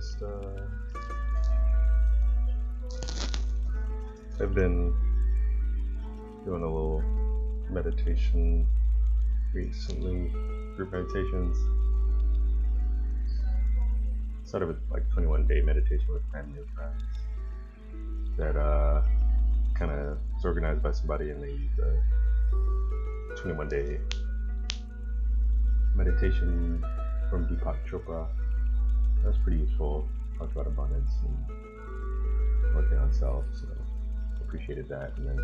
just I've been doing a little meditation recently, group meditations. Started with like 21-day meditation with family and friends that kind of was organized by somebody, and they used a 21-day meditation from Deepak Chopra. That's pretty useful. Talked about abundance and working on self, so appreciated that. And then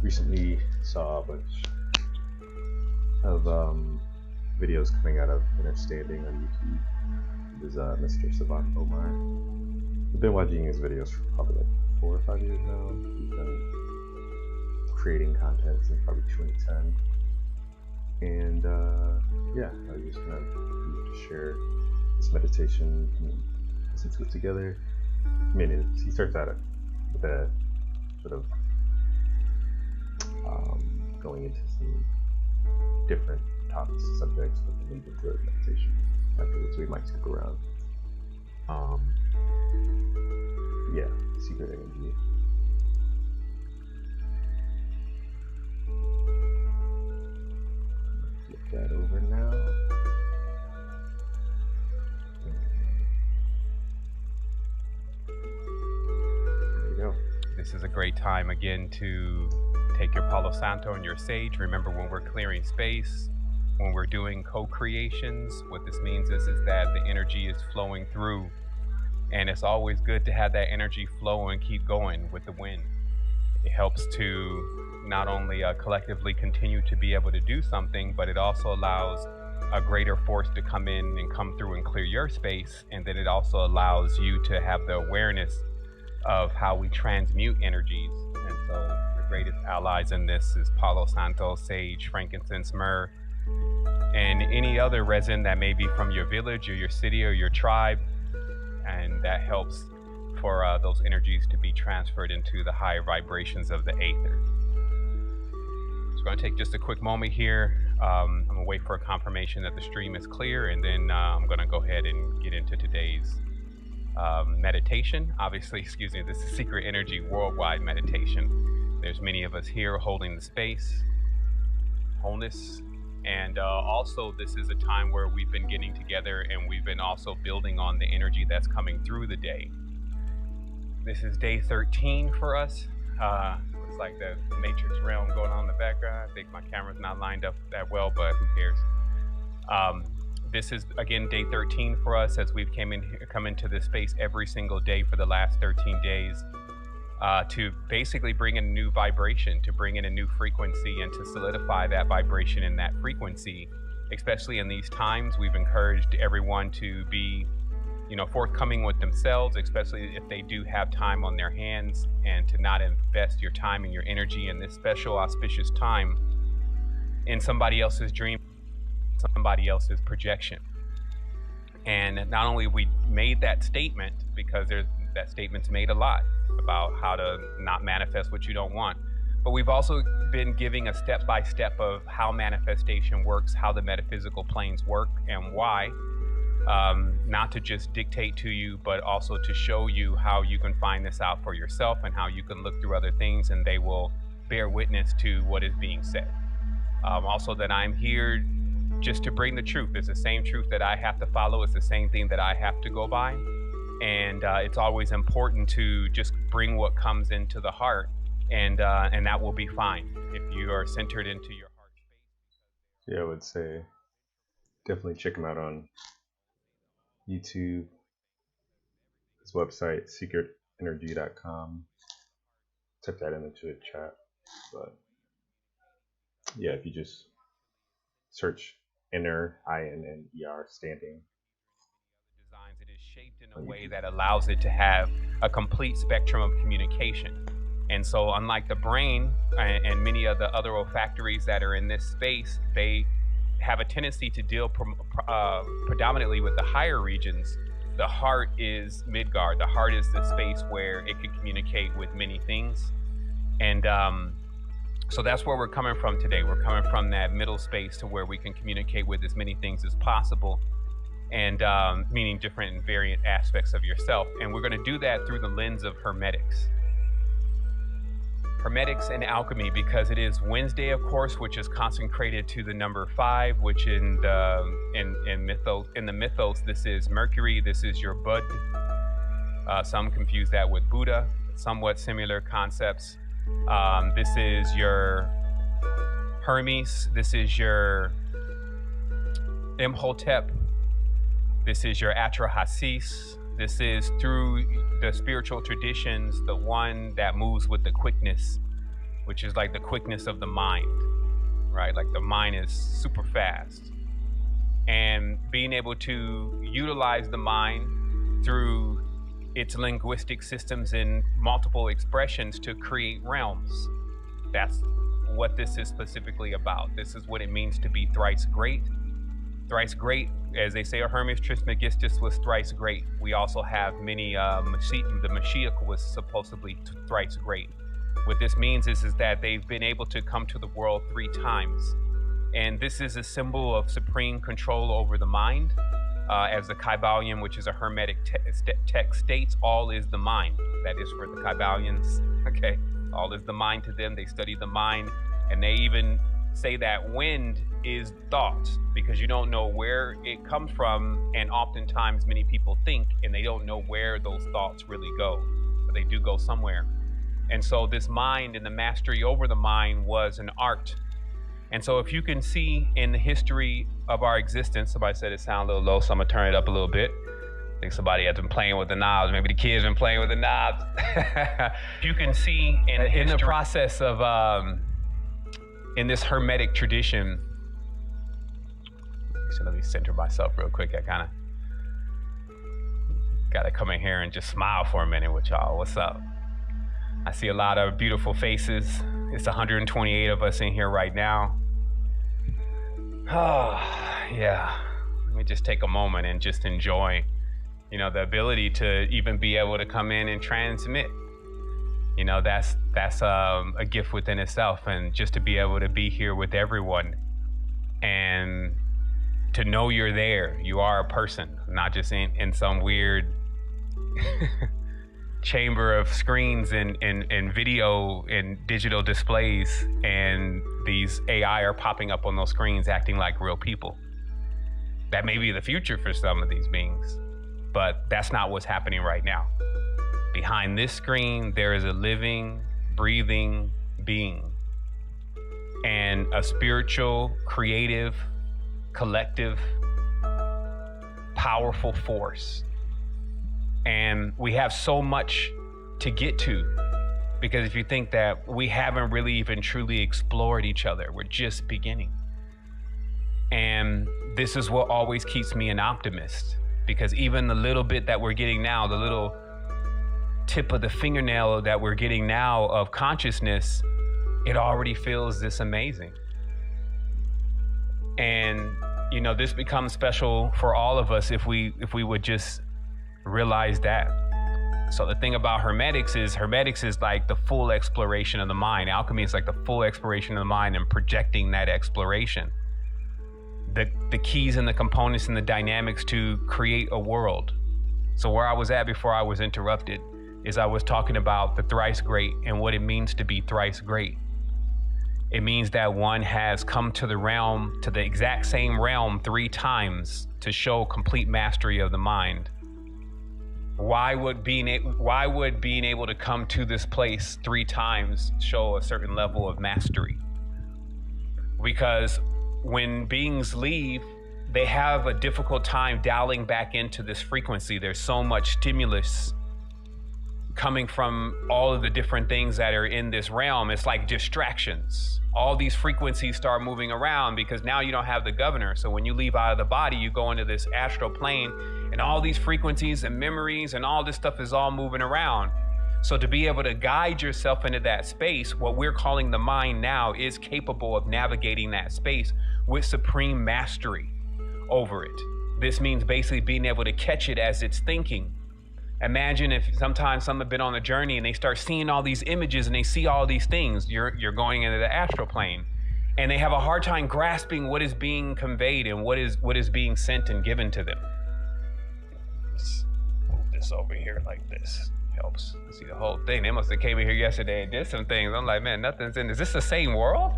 recently saw a bunch of videos coming out of Understanding on YouTube. There's Mr. Savant Omar. I've been watching his videos for probably like 4 or 5 years now. He's been creating content since probably 2010. And yeah, I was just kind of used to share this meditation and listen to it together. I mean, he starts out with a sort of going into some different topics and subjects, but then lead into a meditation afterwards, so we might skip around. Yeah, secret energy. Let's flip that over now. There you go. This is a great time again to take your Palo Santo and your sage. Remember, when we're clearing space, when we're doing co-creations, what this means is that the energy is flowing through, and it's always good to have that energy flow and keep going with the wind. It helps to not only collectively continue to be able to do something, but it also allows a greater force to come in and come through and clear your space, and then it also allows you to have the awareness of how we transmute energies. And so the greatest allies in this is Palo Santo, sage, frankincense, myrrh, and any other resin that may be from your village or your city or your tribe, and that helps for those energies to be transferred into the higher vibrations of the aether. So we're going to take just a quick moment here. I'm going to wait for a confirmation that the stream is clear, and then I'm going to go ahead and get into today's meditation. Obviously, excuse me, this is Secret Energy Worldwide Meditation. There's many of us here holding the space, wholeness, and also this is a time where we've been getting together and we've been also building on the energy that's coming through the day. This is day 13 for us. It's like the Matrix realm going on in the background. I think my camera's not lined up that well, but who cares? This is again day 13 for us, as we've come into this space every single day for the last 13 days to basically bring in a new vibration, to bring in a new frequency, and to solidify that vibration and that frequency. Especially in these times, we've encouraged everyone to be, forthcoming with themselves, especially if they do have time on their hands, and to not invest your time and your energy in this special auspicious time in somebody else's dream, somebody else's projection. And not only we made that statement, because that statement's made a lot about how to not manifest what you don't want, but we've also been giving a step-by-step of how manifestation works, how the metaphysical planes work, and why. Not to just dictate to you, but also to show you how you can find this out for yourself, and how you can look through other things and they will bear witness to what is being said. Also, that I'm here just to bring the truth. It's the same truth that I have to follow. It's the same thing that I have to go by. And it's always important to just bring what comes into the heart, and that will be fine if you are centered into your heart space. Yeah, I would say definitely check him out on YouTube. His website, secretenergy.com. Type that into the chat. But yeah, if you just search inner, INNER, standing. Designs, it is shaped in a way that allows it to have a complete spectrum of communication. And so unlike the brain and many of the other olfactories that are in this space, they have a tendency to deal predominantly with the higher regions. The heart is Midgard. The heart is the space where it can communicate with many things. And so that's where we're coming from today. We're coming from that middle space to where we can communicate with as many things as possible. and meaning different and variant aspects of yourself. And we're going to do that through the lens of hermetics. Hermetics and alchemy, because it is Wednesday, of course, which is consecrated to the number 5, which in the mythos, this is Mercury, this is your Bud. Some confuse that with Buddha, somewhat similar concepts. This is your Hermes, this is your Imhotep, this is your Atrahasis. This is, through the spiritual traditions, the one that moves with the quickness, which is like the quickness of the mind, right? Like the mind is super fast. And being able to utilize the mind through its linguistic systems and multiple expressions to create realms. That's what this is specifically about. This is what it means to be thrice great. Thrice great, as they say, Hermes Trismegistus was thrice great. We also have many, the Mashiach was supposedly thrice great. What this means is that they've been able to come to the world 3 times. And this is a symbol of supreme control over the mind. As the Kybalion, which is a Hermetic text states, all is the mind. That is for the Kybalions, okay? All is the mind to them. They study the mind, and they even say that wind is thought, because you don't know where it comes from, and oftentimes many people think and they don't know where those thoughts really go, but they do go somewhere. And so this mind and the mastery over the mind was an art. And so if you can see in the history of our existence, somebody said it sounded a little low, so I'm gonna turn it up a little bit. I think somebody has been playing with the knobs. Maybe the kids been playing with the knobs. You can see in the process of in this Hermetic tradition. So let me center myself real quick. I kind of got to come in here and just smile for a minute with y'all. What's up? I see a lot of beautiful faces. It's 128 of us in here right now. Oh, yeah. Let me just take a moment and just enjoy, the ability to even be able to come in and transmit. That's a gift within itself, and just to be able to be here with everyone and to know you're there. You are a person, not just in some weird chamber of screens and video and digital displays, and these AI are popping up on those screens acting like real people. That may be the future for some of these beings, but that's not what's happening right now. Behind this screen, there is a living, breathing being, and a spiritual, creative, collective, powerful force. And we have so much to get to, because if you think that we haven't really even truly explored each other, we're just beginning. And this is what always keeps me an optimist, because even the little bit that we're getting now, the little tip of the fingernail that we're getting now of consciousness, it already feels this amazing. And this becomes special for all of us if we would just realize that. So the thing about hermetics is like the full exploration of the mind. Alchemy is like the full exploration of the mind and projecting that exploration. The keys and the components and the dynamics to create a world. So where I was at before I was interrupted is I was talking about the thrice great and what it means to be thrice great. It means that one has come to the realm, to the exact same realm 3 times to show complete mastery of the mind. Why would being able to come to this place 3 times show a certain level of mastery? Because when beings leave, they have a difficult time dialing back into this frequency. There's so much stimulus coming from all of the different things that are in this realm. It's like distractions. All these frequencies start moving around because now you don't have the governor. So when you leave out of the body, you go into this astral plane, and all these frequencies and memories and all this stuff is all moving around. So to be able to guide yourself into that space, what we're calling the mind now is capable of navigating that space with supreme mastery over it. This means basically being able to catch it as it's thinking. Imagine if sometimes some have been on a journey and they start seeing all these images and they see all these things. You're going into the astral plane, and they have a hard time grasping what is being conveyed and what is being sent and given to them. across over here like this. Helps see the whole thing. They must have came in here yesterday and did some things. I'm like, man, nothing's in. Is this the same world?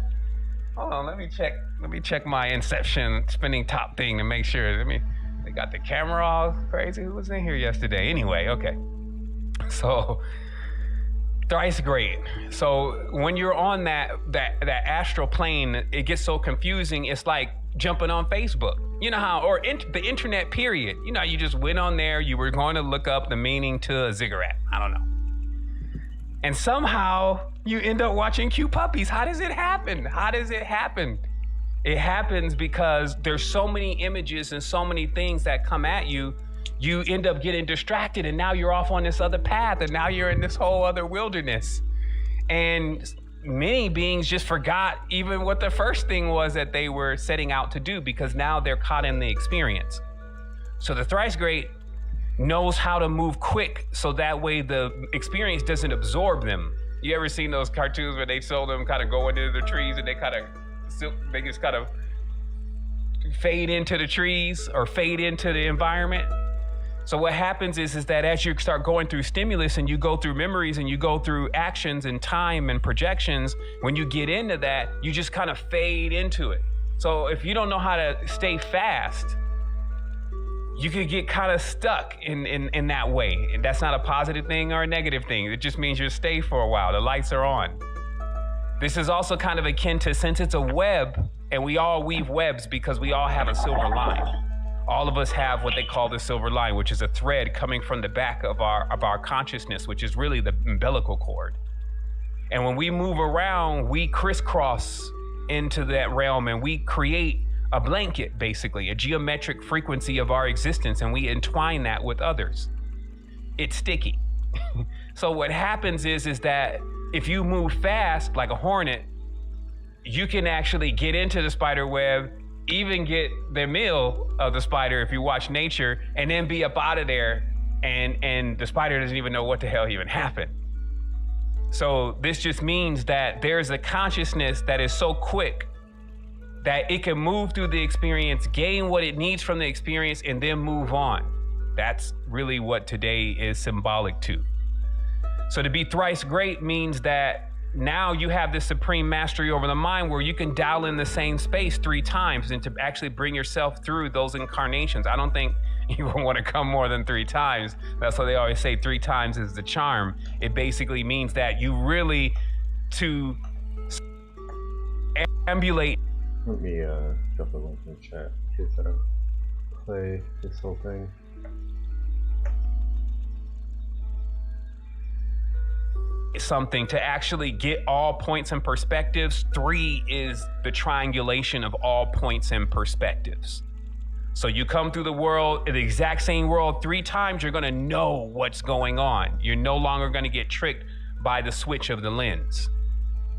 Hold on, let me check my Inception spinning top thing to make sure. They got the camera all crazy. Who was in here yesterday? Anyway, okay. So thrice great. So when you're on that astral plane, it gets so confusing. It's like jumping on Facebook. You know how, or the internet period. You know, you just went on there, you were going to look up the meaning to a ziggurat. I don't know. And somehow you end up watching cute puppies. How does it happen? How does it happen? It happens because there's so many images and so many things that come at you. You end up getting distracted, and now you're off on this other path, and now you're in this whole other wilderness. And many beings just forgot even what the first thing was that they were setting out to do, because now they're caught in the experience. So the thrice great knows how to move quick, so that way the experience doesn't absorb them. You ever seen those cartoons where they show them kind of go into the trees and they just kind of fade into the trees or fade into the environment? So what happens is that as you start going through stimulus and you go through memories and you go through actions and time and projections, when you get into that, you just kind of fade into it. So if you don't know how to stay fast, you could get kind of stuck in that way. And that's not a positive thing or a negative thing. It just means you stay for a while. The lights are on. This is also kind of akin to, since it's a web, and we all weave webs because we all have a silver line. All of us have what they call the silver line, which is a thread coming from the back of our consciousness, which is really the umbilical cord. And when we move around, we crisscross into that realm, and we create a blanket, basically, a geometric frequency of our existence, and we entwine that with others. It's sticky. So what happens is that if you move fast like a hornet, you can actually get into the spider web, even get the meal of the spider if you watch nature, and then be up out of there, and the spider doesn't even know what the hell even happened. So this just means that there's a consciousness that is so quick that it can move through the experience, gain what it needs from the experience, and then move on. That's really what today is symbolic to. So to be thrice great means that now you have this supreme mastery over the mind where you can dial in the same space 3 times and to actually bring yourself through those incarnations. I don't think you want to come more than 3 times. That's why they always say 3 times is the charm. It basically means that you really to ambulate. Let me drop the link in the chat. See if that'll play this whole thing. Something to actually get all points and perspectives. 3 is the triangulation of all points and perspectives. So you come through the world, the exact same world 3 times, you're going to know what's going on. You're no longer going to get tricked by the switch of the lens.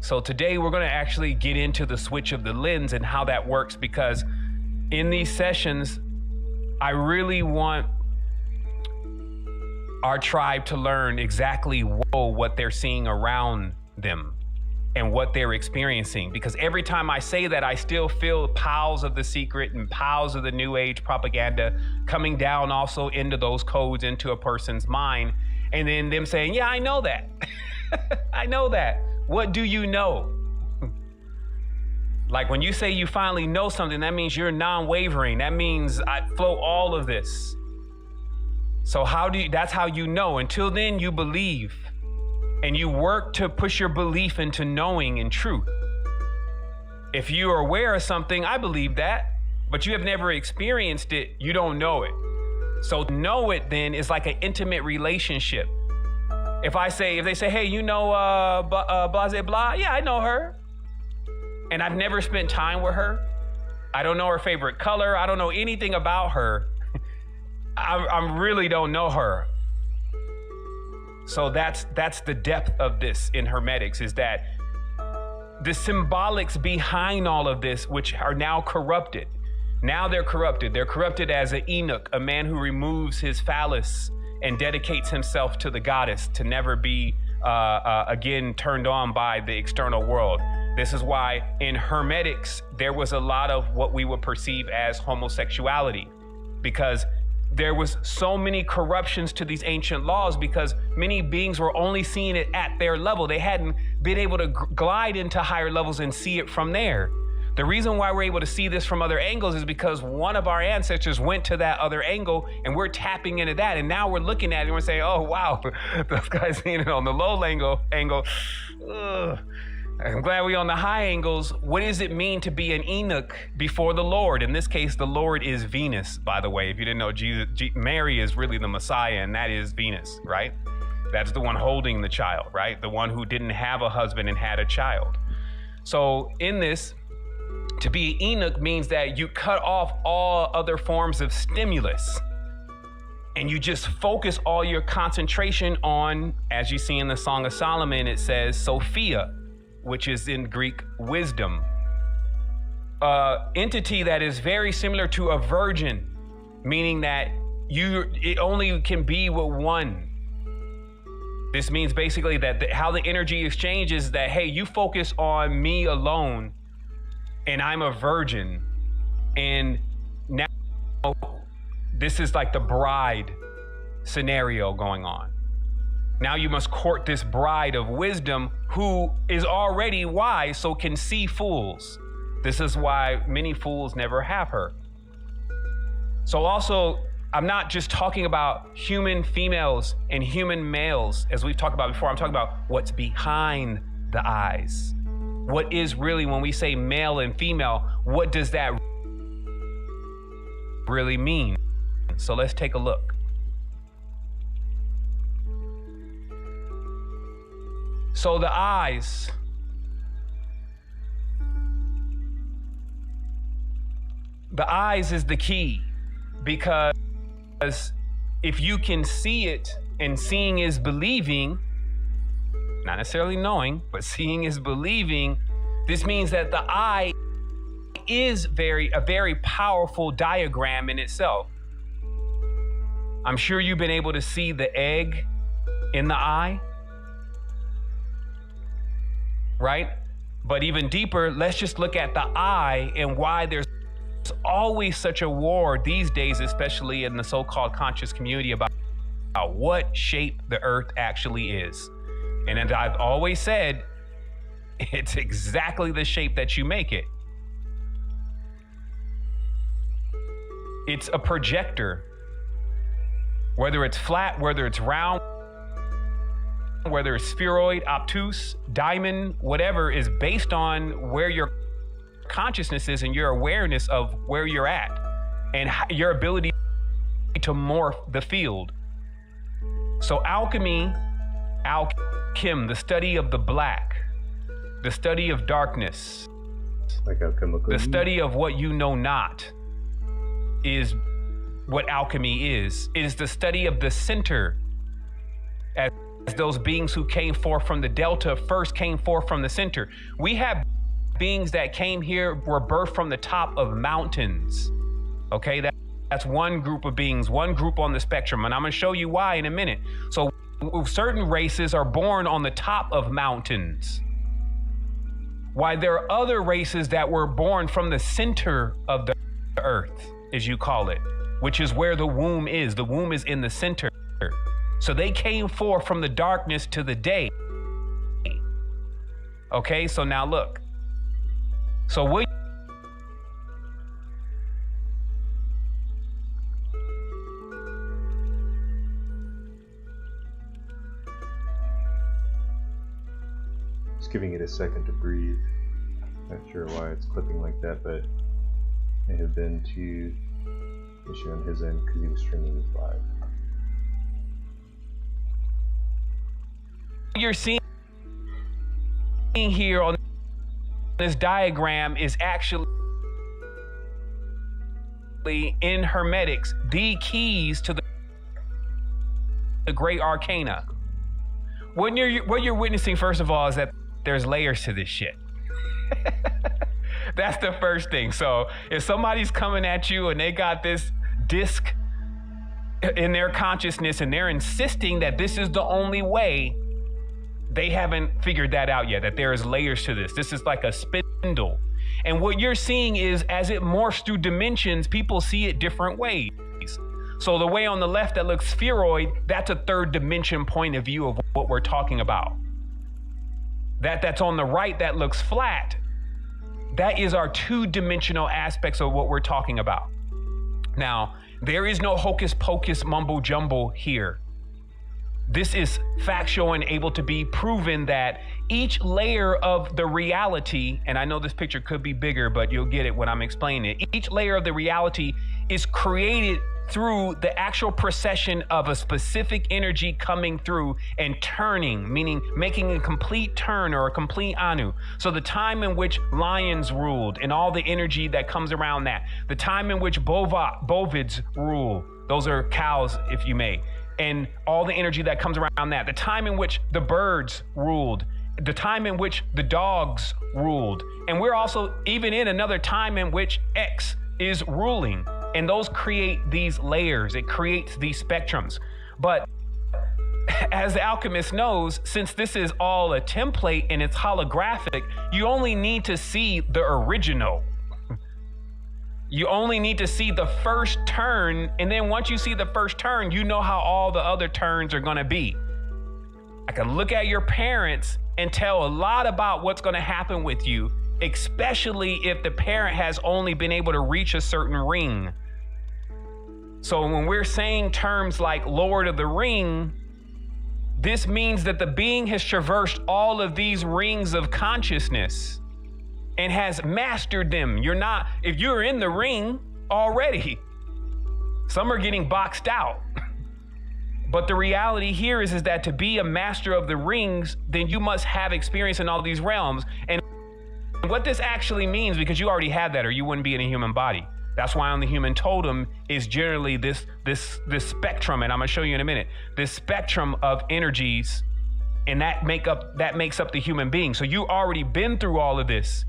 So today we're going to actually get into the switch of the lens and how that works, because in these sessions, I really want our tribe to learn exactly what they're seeing around them and what they're experiencing. Because every time I say that, I still feel piles of the secret and piles of the new age propaganda coming down also into those codes, into a person's mind. And then them saying, yeah, I know that. I know that. What do you know? Like when you say you finally know something, that means you're non-wavering. That means I flow all of this. So that's how you know. Until then, you believe, and you work to push your belief into knowing and truth. If you are aware of something, I believe that, but you have never experienced it, you don't know it. So to know it then is like an intimate relationship. If they say, hey, you know blah, blah, yeah, I know her. And I've never spent time with her. I don't know her favorite color. I don't know anything about her. I really don't know her. So that's the depth of this in Hermetics, is that the symbolics behind all of this, which are now corrupted. Now they're corrupted. They're corrupted as an Enoch, a man who removes his phallus and dedicates himself to the goddess, to never be again turned on by the external world. This is why in Hermetics, there was a lot of what we would perceive as homosexuality, because there was so many corruptions to these ancient laws because many beings were only seeing it at their level. They hadn't been able to glide into higher levels and see it from there. The reason why we're able to see this from other angles is because one of our ancestors went to that other angle and we're tapping into that. And now we're looking at it and we're saying, oh, wow, those guys seeing it on the low angle. Ugh. I'm glad we're on the high angles. What does it mean to be an Enoch before the Lord? In this case, the Lord is Venus, by the way. If you didn't know, Mary is really the Messiah, and that is Venus, right? That's the one holding the child, right? The one who didn't have a husband and had a child. So in this, to be Enoch means that you cut off all other forms of stimulus and you just focus all your concentration on, as you see in the Song of Solomon, it says Sophia, which is in Greek wisdom. Entity that is very similar to a virgin, meaning that it only can be with one. This means basically that how the energy exchange is that, hey, you focus on me alone and I'm a virgin. And now this is like the bride scenario going on. Now you must court this bride of wisdom who is already wise, so can see fools. This is why many fools never have her. So also, I'm not just talking about human females and human males, as we've talked about before. I'm talking about what's behind the eyes. What is really, when we say male and female, what does that really mean? So let's take a look. So the eyes, is the key, because if you can see it, and seeing is believing, not necessarily knowing, but seeing is believing, this means that the eye is a very powerful diagram in itself. I'm sure you've been able to see the egg in the eye, right? But even deeper, let's just look at the eye and why there's always such a war these days, especially in the so-called conscious community, about what shape the earth actually is. And as I've always said, it's exactly the shape that you make it. It's a projector. Whether it's flat, whether it's round, whether it's spheroid, obtuse, diamond, whatever, is based on where your consciousness is and your awareness of where you're at and your ability to morph the field. So alchemy, the study of the black, the study of darkness, like alchemical, the study of what you know not, is what alchemy is. It is the study of the center, as those beings who came forth from the delta first came forth from the center. We have beings that came here, were birthed from the top of mountains. Okay, that's one group of beings, one group on the spectrum, and I'm gonna show you why in a minute. So certain races are born on the top of mountains, while there are other races that were born from the center of the earth, as you call it, which is where the womb is. The womb is in the center. So they came forth from the darkness to the day. Okay, so now look. So what just giving it a second to breathe. Not sure why it's clipping like that, but it had been to issue on his end because he was streaming this live. you're seeing here on this diagram is actually, in Hermetics, the keys to the great arcana. What you're witnessing, first of all, is that there's layers to this shit. That's the first thing. So if somebody's coming at you and they got this disc in their consciousness and they're insisting that this is the only way, they haven't figured that out yet, that there is layers to this. This is like a spindle. And what you're seeing is, as it morphs through dimensions, people see it different ways. So the way on the left that looks spheroid, that's a third dimension point of view of what we're talking about. That's on the right that looks flat, that is our two-dimensional aspects of what we're talking about. Now, there is no hocus pocus mumbo jumbo here. This is factual and able to be proven that each layer of the reality, and I know this picture could be bigger, but you'll get it when I'm explaining it. Each layer of the reality is created through the actual procession of a specific energy coming through and turning, meaning making a complete turn or a complete anu. So the time in which lions ruled and all the energy that comes around that, the time in which bovids rule, those are cows, if you may, and all the energy that comes around that, the time in which the birds ruled, the time in which the dogs ruled. And we're also even in another time in which X is ruling. And those create these layers. It creates these spectrums. But as the alchemist knows, since this is all a template and it's holographic, you only need to see the original. You only need to see the first turn. And then once you see the first turn, you know how all the other turns are going to be. I can look at your parents and tell a lot about what's going to happen with you, especially if the parent has only been able to reach a certain ring. So when we're saying terms like Lord of the Ring, this means that the being has traversed all of these rings of consciousness and has mastered them. If you're in the ring already, some are getting boxed out. But the reality here is that to be a master of the rings, then you must have experience in all these realms. And what this actually means, because you already have that or you wouldn't be in a human body. That's why on the human totem is generally this spectrum, and I'm gonna show you in a minute, this spectrum of energies, and that makes up the human being. So you already been through all of this.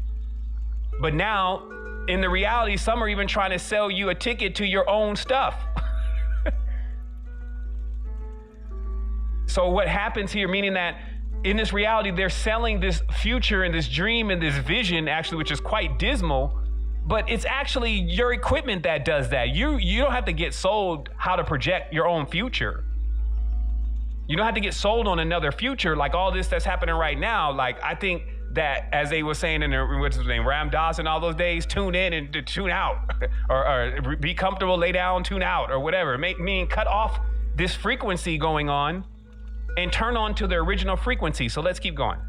But now, in the reality, some are even trying to sell you a ticket to your own stuff. So what happens here, meaning that in this reality, they're selling this future and this dream and this vision, actually, which is quite dismal, but it's actually your equipment that does that. You don't have to get sold how to project your own future. You don't have to get sold on another future like all this that's happening right now. Like, I think that, as they were saying in what's his name, Ram Dass and all those days, tune in and tune out, or be comfortable, lay down, tune out, or whatever. Meaning cut off this frequency going on and turn on to the original frequency. So let's keep going.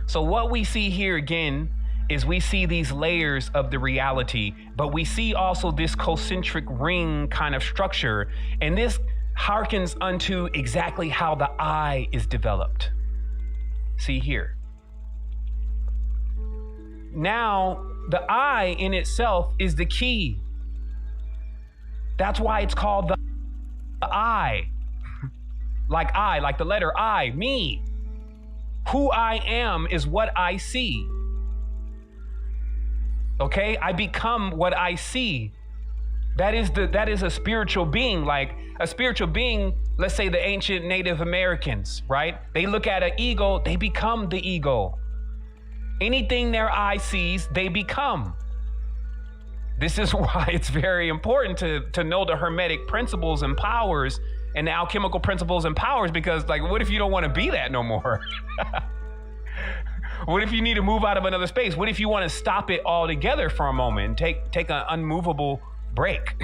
So what we see here again is we see these layers of the reality, but we see also this concentric ring kind of structure. And this harkens unto exactly how the eye is developed. See here. Now, the eye in itself is the key. That's why it's called the eye. Like the letter I, me. Who I am is what I see. Okay, I become what I see. That is a spiritual being. Like a spiritual being, let's say the ancient Native Americans, right? They look at an eagle, they become the eagle. Anything their eye sees, they become. This is why it's very important to know the Hermetic principles and powers and the alchemical principles and powers, because like, what if you don't want to be that no more? What if you need to move out of another space? What if you want to stop it altogether for a moment and take an unmovable break?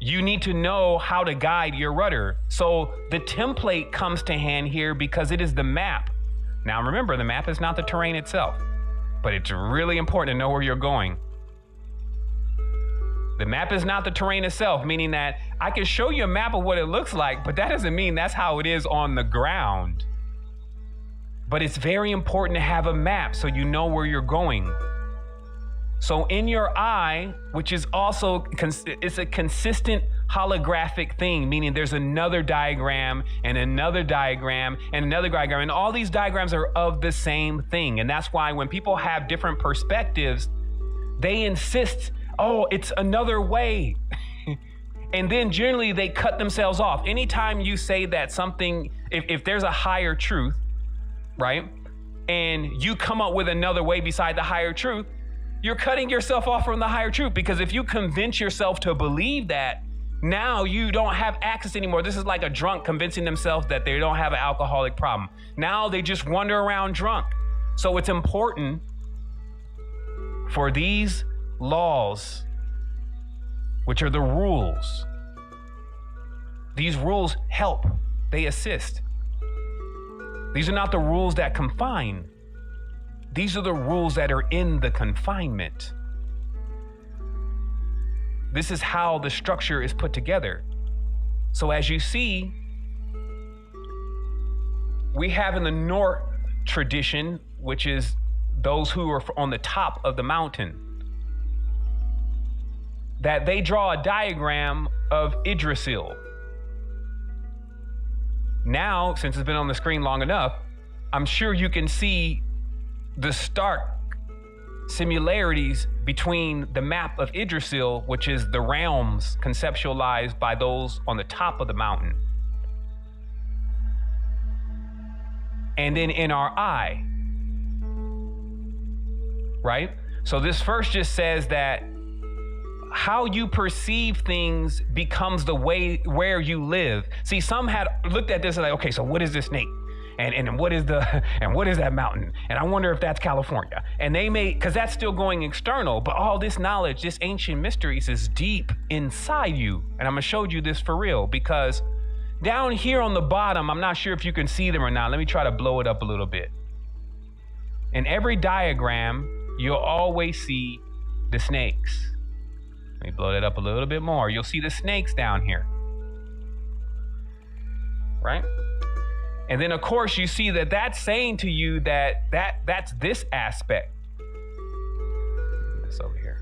You need to know how to guide your rudder. So the template comes to hand here because it is the map. Now remember, the map is not the terrain itself, but it's really important to know where you're going. The map is not the terrain itself, meaning that I can show you a map of what it looks like, but that doesn't mean that's how it is on the ground. But it's very important to have a map so you know where you're going. So in your eye, which is also, it's a consistent holographic thing, meaning there's another diagram and another diagram and another diagram, and all these diagrams are of the same thing. And that's why when people have different perspectives, they insist, oh, it's another way. And then generally they cut themselves off. Anytime you say that something, if there's a higher truth, right? And you come up with another way beside the higher truth, You're cutting yourself off from the higher truth, because if you convince yourself to believe that, now you don't have access anymore. This is like a drunk convincing themselves that they don't have an alcoholic problem. Now they just wander around drunk. So it's important for these laws, which are the rules. These rules help, they assist. These are not the rules that confine. These are the rules that are in the confinement. This is how the structure is put together. So as you see, we have in the North tradition, which is those who are on the top of the mountain, that they draw a diagram of Yggdrasil. Now, since it's been on the screen long enough, I'm sure you can see the stark similarities between the map of Yggdrasil, which is the realms conceptualized by those on the top of the mountain, and then in our eye, right? So this first just says that how you perceive things becomes the way where you live. See, some had looked at this and like, okay, so what is this snake? And what is that mountain? And I wonder if that's California. And they may, because that's still going external, but all this knowledge, this ancient mysteries is deep inside you. And I'm gonna show you this for real, because down here on the bottom, I'm not sure if you can see them or not. Let me try to blow it up a little bit. In every diagram, you'll always see the snakes. Let me blow that up a little bit more. You'll see the snakes down here, right? And then, of course, you see that that's saying to you that's this aspect. This over here.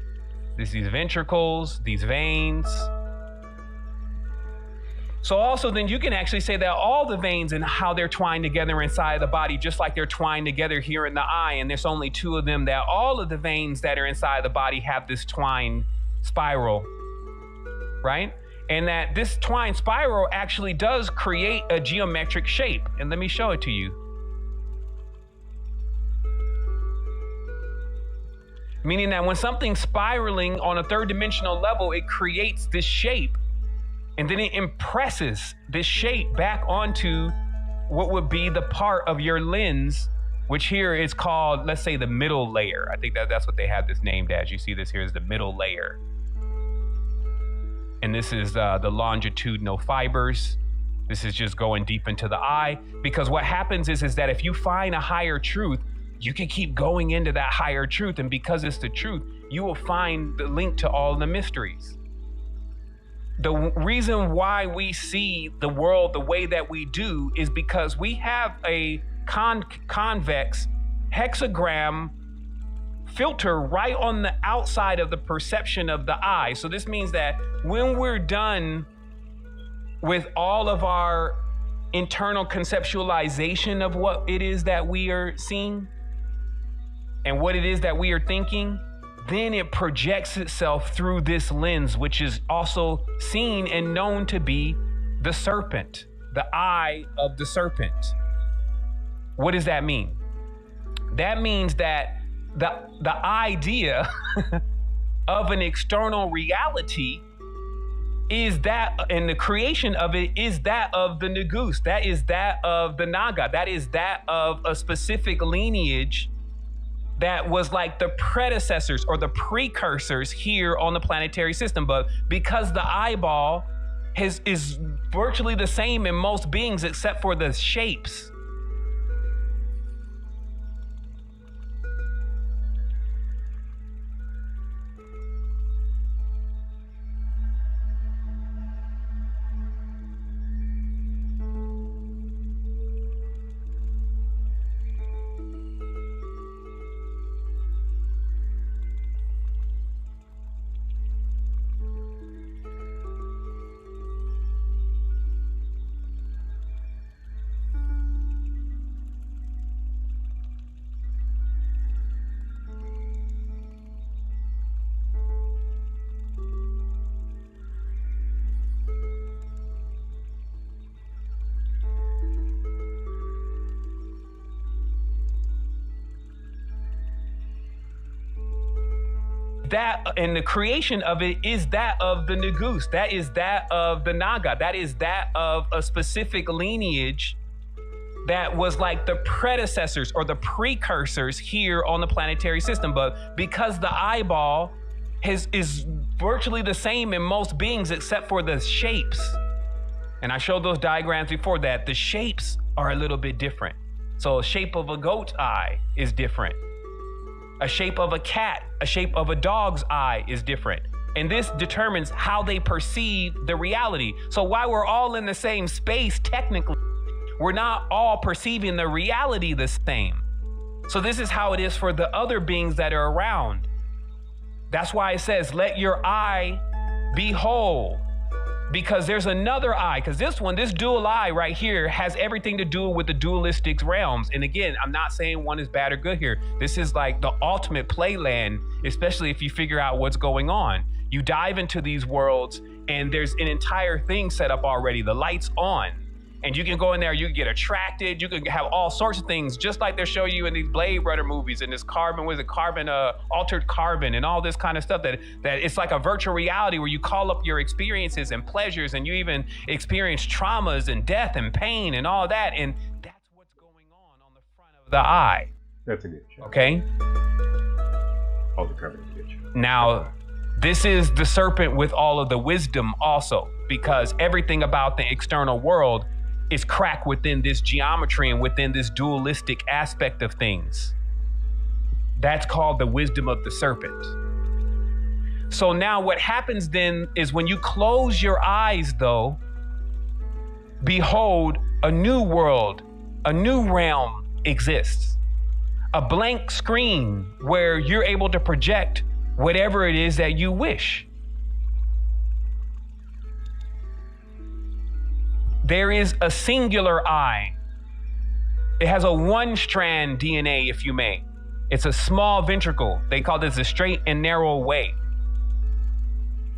These ventricles, these veins. So also then you can actually say that all the veins and how they're twined together inside of the body, just like they're twined together here in the eye, and there's only two of them, that all of the veins that are inside the body have this twined spiral, right? And that this twine spiral actually does create a geometric shape. And let me show it to you. Meaning that when something's spiraling on a third dimensional level, it creates this shape. And then it impresses this shape back onto what would be the part of your lens, which here is called, let's say, the middle layer. I think that's what they have this named as. You see this here is the middle layer. And this is the longitudinal fibers. This is just going deep into the eye, because what happens is that if you find a higher truth, you can keep going into that higher truth. And because it's the truth, you will find the link to all the mysteries. The reason why we see the world the way that we do is because we have a convex hexagram filter right on the outside of the perception of the eye. So this means that when we're done with all of our internal conceptualization of what it is that we are seeing and what it is that we are thinking, then it projects itself through this lens, which is also seen and known to be the serpent, the eye of the serpent. What does that mean? That means that the idea of an external reality is that, and the creation of it is that of the Nagus, that is that of the Naga, that is that of a specific lineage that was like the predecessors or the precursors here on the planetary system. But because the eyeball is virtually the same in most beings except for the shapes, that, and the creation of it is that of the Nagus. That is that of the Naga. That is that of a specific lineage that was like the predecessors or the precursors here on the planetary system. But because the eyeball is virtually the same in most beings except for the shapes, and I showed those diagrams before that, the shapes are a little bit different. So a shape of a goat's eye is different. A shape of a cat, a shape of a dog's eye is different. And this determines how they perceive the reality. So while we're all in the same space, technically, we're not all perceiving the reality the same. So this is how it is for the other beings that are around. That's why it says, let your eye be whole. Because there's another eye, because this dual eye right here has everything to do with the dualistic realms. And again, I'm not saying one is bad or good here. This is like the ultimate playland, especially if you figure out what's going on. You dive into these worlds and there's an entire thing set up already. The light's on. And you can go in there, you can get attracted, you can have all sorts of things, just like they show you in these Blade Runner movies and this altered carbon and all this kind of stuff, that it's like a virtual reality where you call up your experiences and pleasures, and you even experience traumas and death and pain and all that. And that's what's going on the front of the eye. That's a good show. Okay? Altered carbon is a good show. Now, this is the serpent with all of the wisdom also, because everything about the external world is cracked within this geometry and within this dualistic aspect of things. That's called the wisdom of the serpent. So now what happens then is when you close your eyes though, behold, a new world, a new realm exists. A blank screen where you're able to project whatever it is that you wish. There is a singular eye. It has a one-strand DNA, if you may. It's a small ventricle. They call this a straight and narrow way.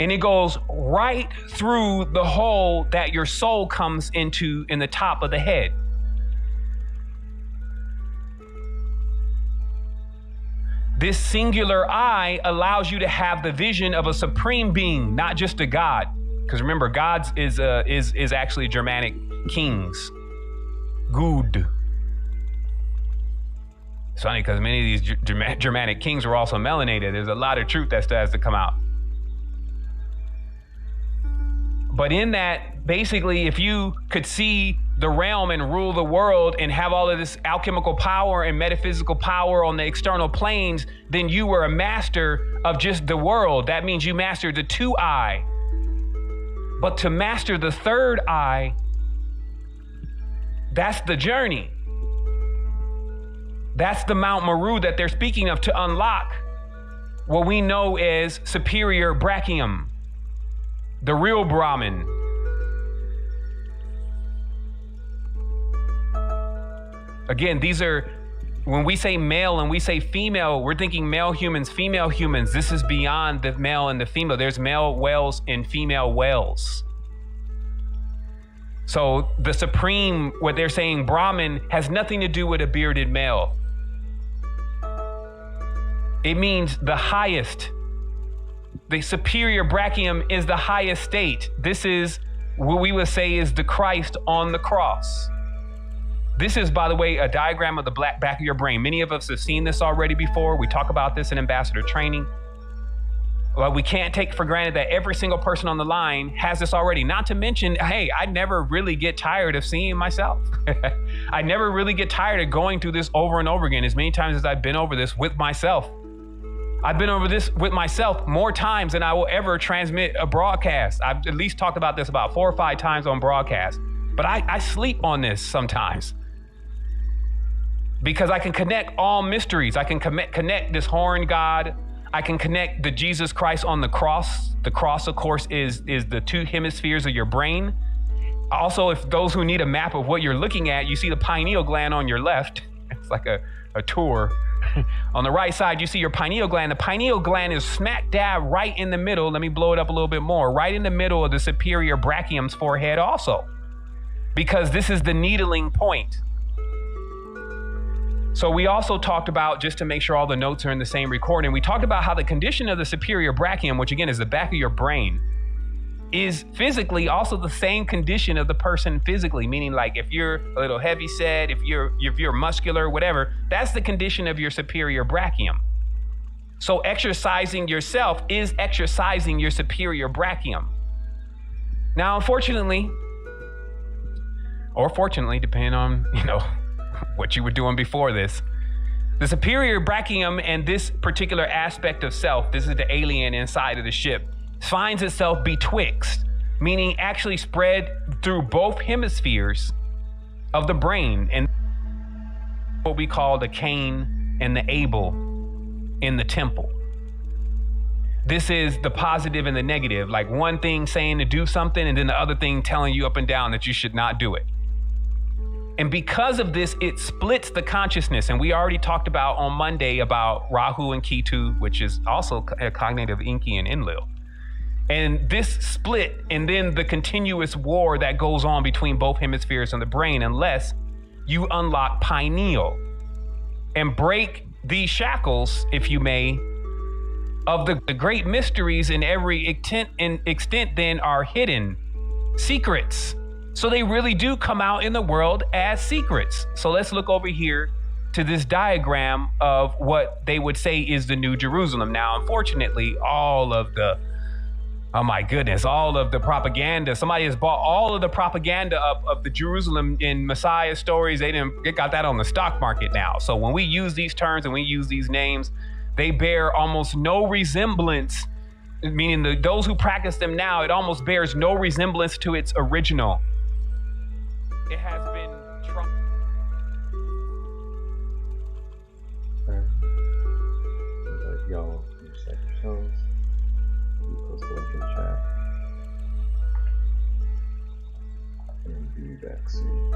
And it goes right through the hole that your soul comes into in the top of the head. This singular eye allows you to have the vision of a supreme being, not just a god. Because remember, gods is actually Germanic kings. Good. It's funny because many of these Germanic kings were also melanated. There's a lot of truth that still has to come out. But in that, basically, if you could see the realm and rule the world and have all of this alchemical power and metaphysical power on the external planes, then you were a master of just the world. That means you mastered the two eye. But to master the third eye, that's the journey. That's the Mount Meru that they're speaking of, to unlock what we know as superior brachium, the real Brahman. Again, these are, when we say male and we say female, we're thinking male humans, female humans. This is beyond the male and the female. There's male whales and female whales. So the supreme, what they're saying, Brahman, has nothing to do with a bearded male. It means the highest. The superior brachium is the highest state. This is what we would say is the Christ on the cross. This is, by the way, a diagram of the back of your brain. Many of us have seen this already before. We talk about this in ambassador training. Well, we can't take for granted that every single person on the line has this already. Not to mention, hey, I never really get tired of seeing myself. I never really get tired of going through this over and over again, as many times as I've been over this with myself. I've been over this with myself more times than I will ever transmit a broadcast. I've at least talked about this about 4 or 5 times on broadcast. But I sleep on this sometimes, because I can connect all mysteries. I can connect this horned God. I can connect the Jesus Christ on the cross. The cross, of course, is the 2 hemispheres of your brain. Also, if those who need a map of what you're looking at, you see the pineal gland on your left. It's like a tour. On the right side, you see your pineal gland. The pineal gland is smack dab right in the middle. Let me blow it up a little bit more. Right in the middle of the superior brachium's forehead also, because this is the needling point. So we also talked about, just to make sure all the notes are in the same recording, we talked about how the condition of the superior brachium, which again is the back of your brain, is physically also the same condition of the person physically, meaning like if you're a little heavy set, if you're muscular, whatever, that's the condition of your superior brachium. So exercising yourself is exercising your superior brachium. Now, unfortunately, or fortunately, depending on, what you were doing before this, the superior brachium and this particular aspect of self, this is the alien inside of the ship, finds itself betwixt, meaning actually spread through both hemispheres of the brain, and what we call the Cain and the Abel in the temple. This is the positive and the negative, like one thing saying to do something and then the other thing telling you up and down that you should not do it. And because of this, it splits the consciousness. And we already talked about on Monday about Rahu and Ketu, which is also a cognitive Enki and Enlil. And this split, and then the continuous war that goes on between both hemispheres of the brain, unless you unlock pineal and break these shackles, if you may, of the great mysteries in every extent then are hidden secrets. So they really do come out in the world as secrets. So let's look over here to this diagram of what they would say is the New Jerusalem. Now, unfortunately, all of the propaganda, somebody has bought all of the propaganda of the Jerusalem in Messiah stories. They got that on the stock market now. So when we use these terms and we use these names, they bear almost no resemblance, meaning those who practice them now, it almost bears no resemblance to its original. It has been y'all reset yourselves. You post the link in the chat. And be back soon.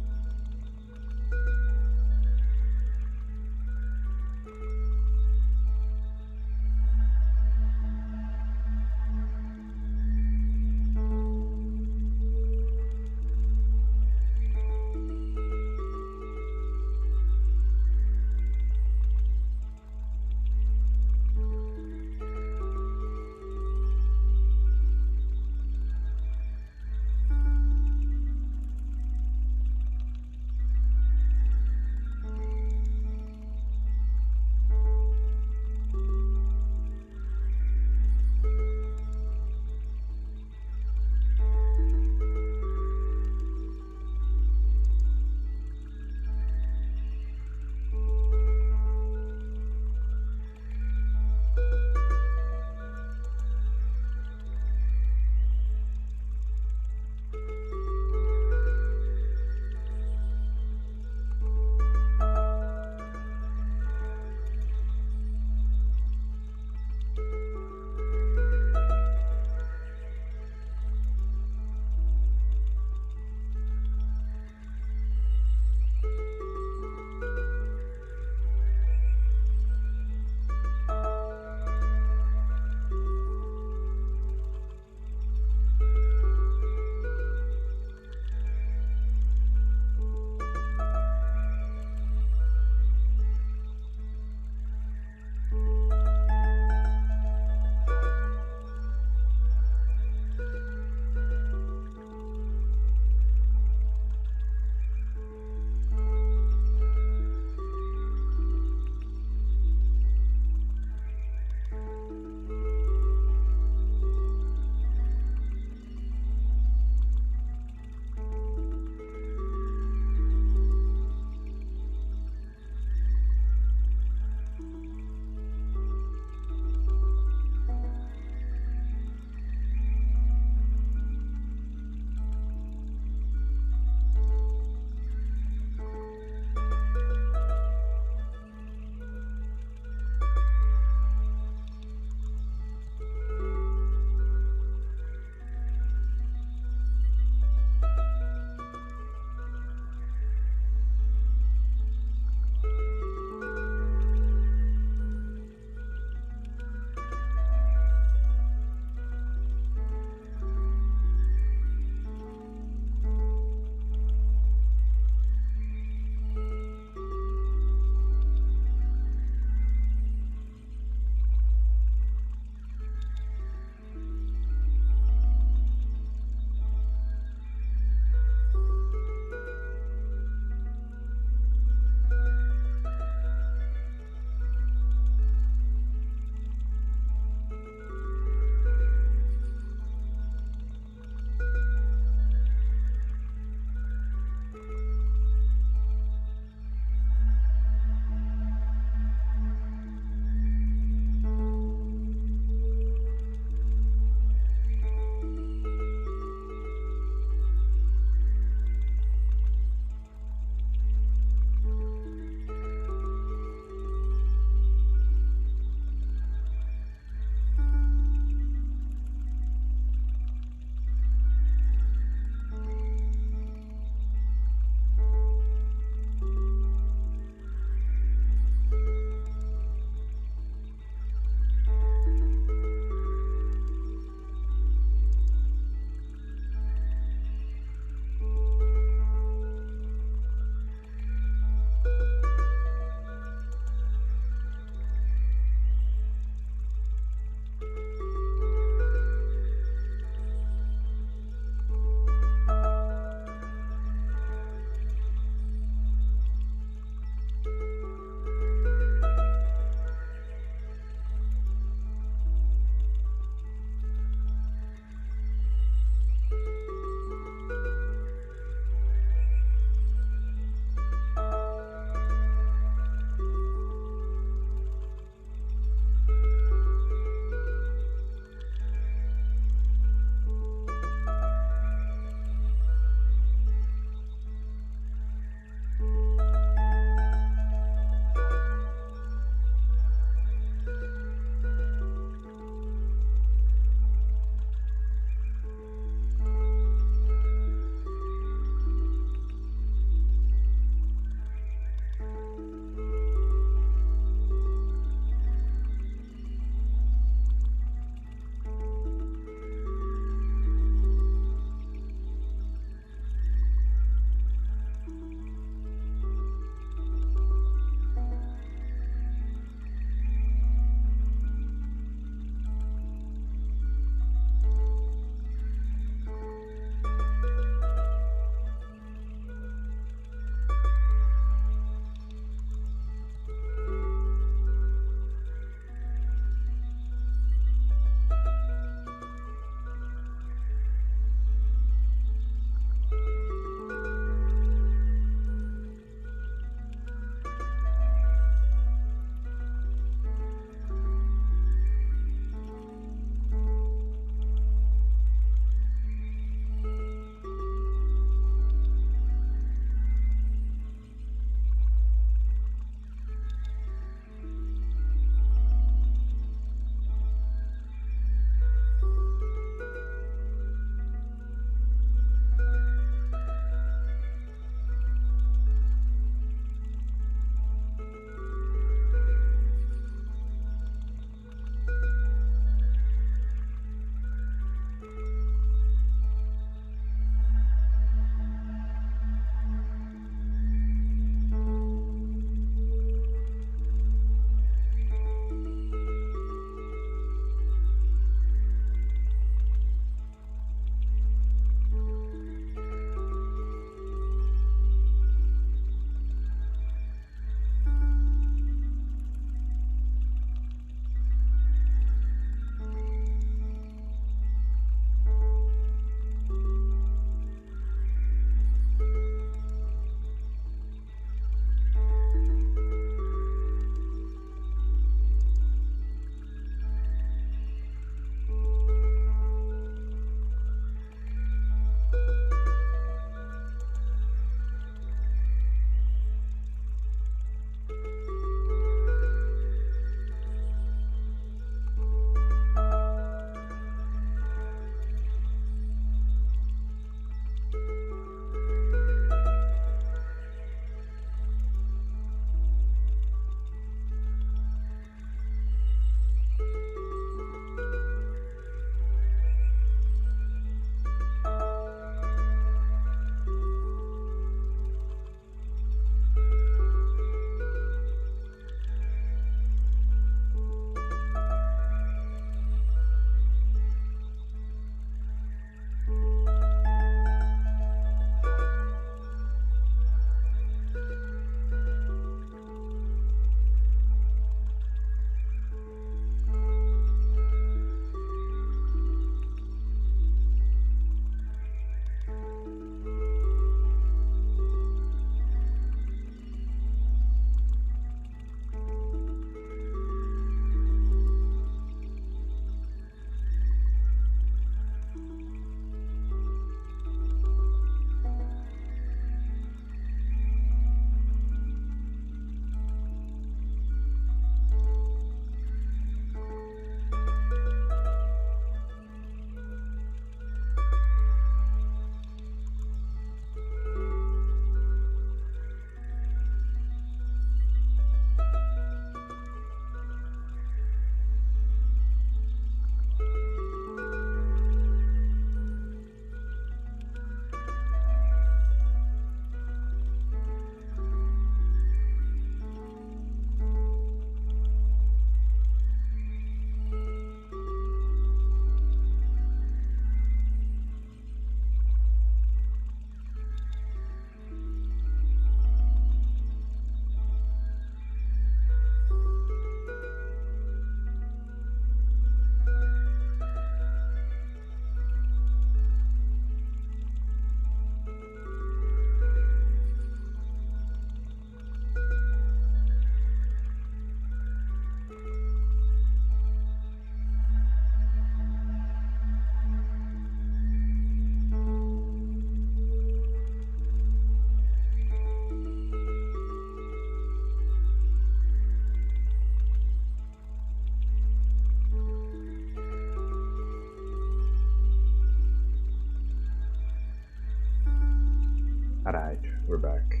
Alright, we're back.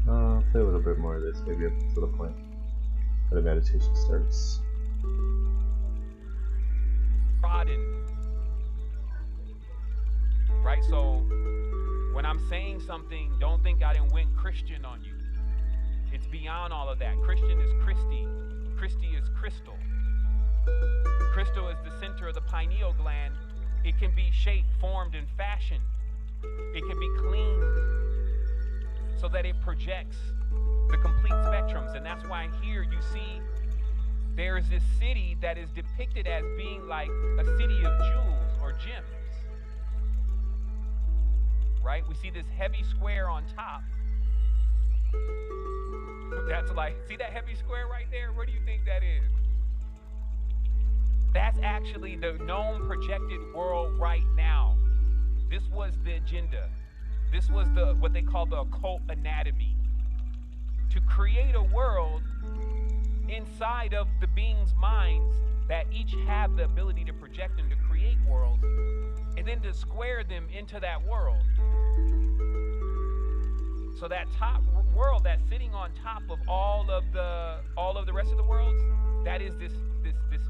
I'll play a little bit more of this, maybe up to the point where the meditation starts. Right, so when I'm saying something, don't think I didn't went Christian on you. It's beyond all of that. Christian is Christy. Christy is crystal. Crystal is the center of the pineal gland. It can be shaped, formed, and fashioned. It can be cleaned so that it projects the complete spectrums. And that's why here you see there's this city that is depicted as being like a city of jewels or gems. Right? We see this heavy square on top. That's like, see that heavy square right there? Where do you think that is? That's actually the known projected world right now. This was the agenda. This was what they call the occult anatomy. To create a world inside of the beings' minds that each have the ability to project and to create worlds, and then to square them into that world. So that top world that's sitting on top of all of the rest of the worlds, that is this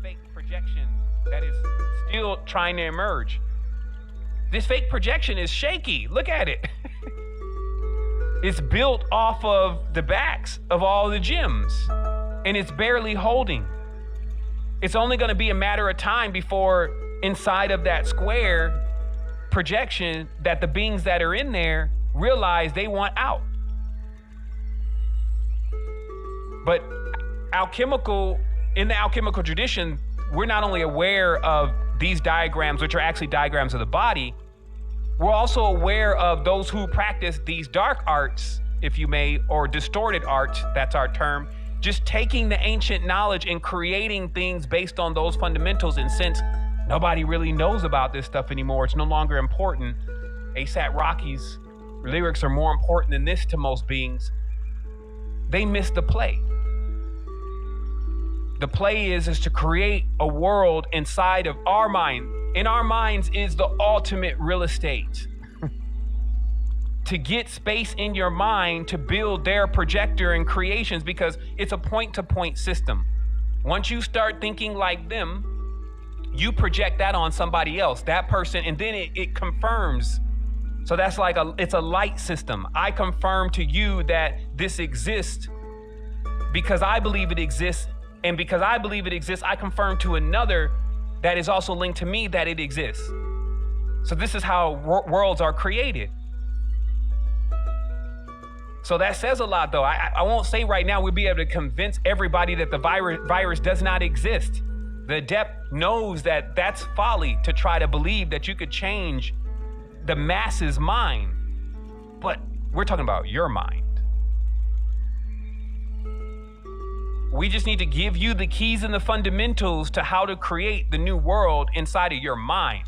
fake projection that is still trying to emerge. This fake projection is shaky. Look at it. It's built off of the backs of all the gems, and it's barely holding. It's only going to be a matter of time before inside of that square projection that the beings that are in there realize they want out. But in the alchemical tradition, we're not only aware of these diagrams, which are actually diagrams of the body, we're also aware of those who practice these dark arts, if you may, or distorted arts, that's our term, just taking the ancient knowledge and creating things based on those fundamentals. And since nobody really knows about this stuff anymore, it's no longer important. A$AP Rocky's lyrics are more important than this to most beings. They miss the play. The play is to create a world inside of our mind. In our minds is the ultimate real estate. To get space in your mind to build their projector and creations, because it's a point-to-point system. Once you start thinking like them, you project that on somebody else, that person, and then it confirms. So that's like it's a light system. I confirm to you that this exists because I believe it exists. And because I believe it exists, I confirm to another that is also linked to me that it exists. So this is how worlds are created. So that says a lot, though. I won't say right now we'll be able to convince everybody that the virus does not exist. The adept knows that that's folly to try to believe that you could change the masses' mind. But we're talking about your mind. We just need to give you the keys and the fundamentals to how to create the new world inside of your mind.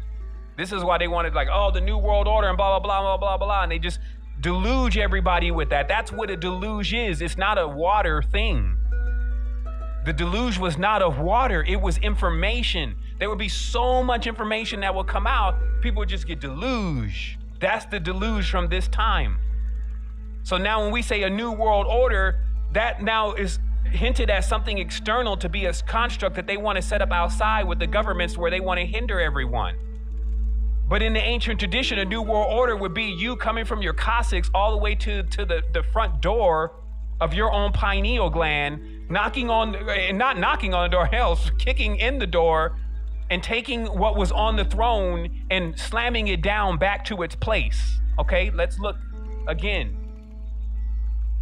This is why they wanted the new world order and blah, blah, blah, blah, blah, blah. And they just deluge everybody with that. That's what a deluge is. It's not a water thing. The deluge was not of water. It was information. There would be so much information that would come out. People would just get deluge. That's the deluge from this time. So now when we say a new world order, that now is hinted as something external to be a construct that they want to set up outside with the governments where they want to hinder everyone. But in the ancient tradition, a new world order would be you coming from your Cossacks all the way to the front door of your own pineal gland, not knocking on the door, hell, kicking in the door and taking what was on the throne and slamming it down back to its place. Okay, let's look again.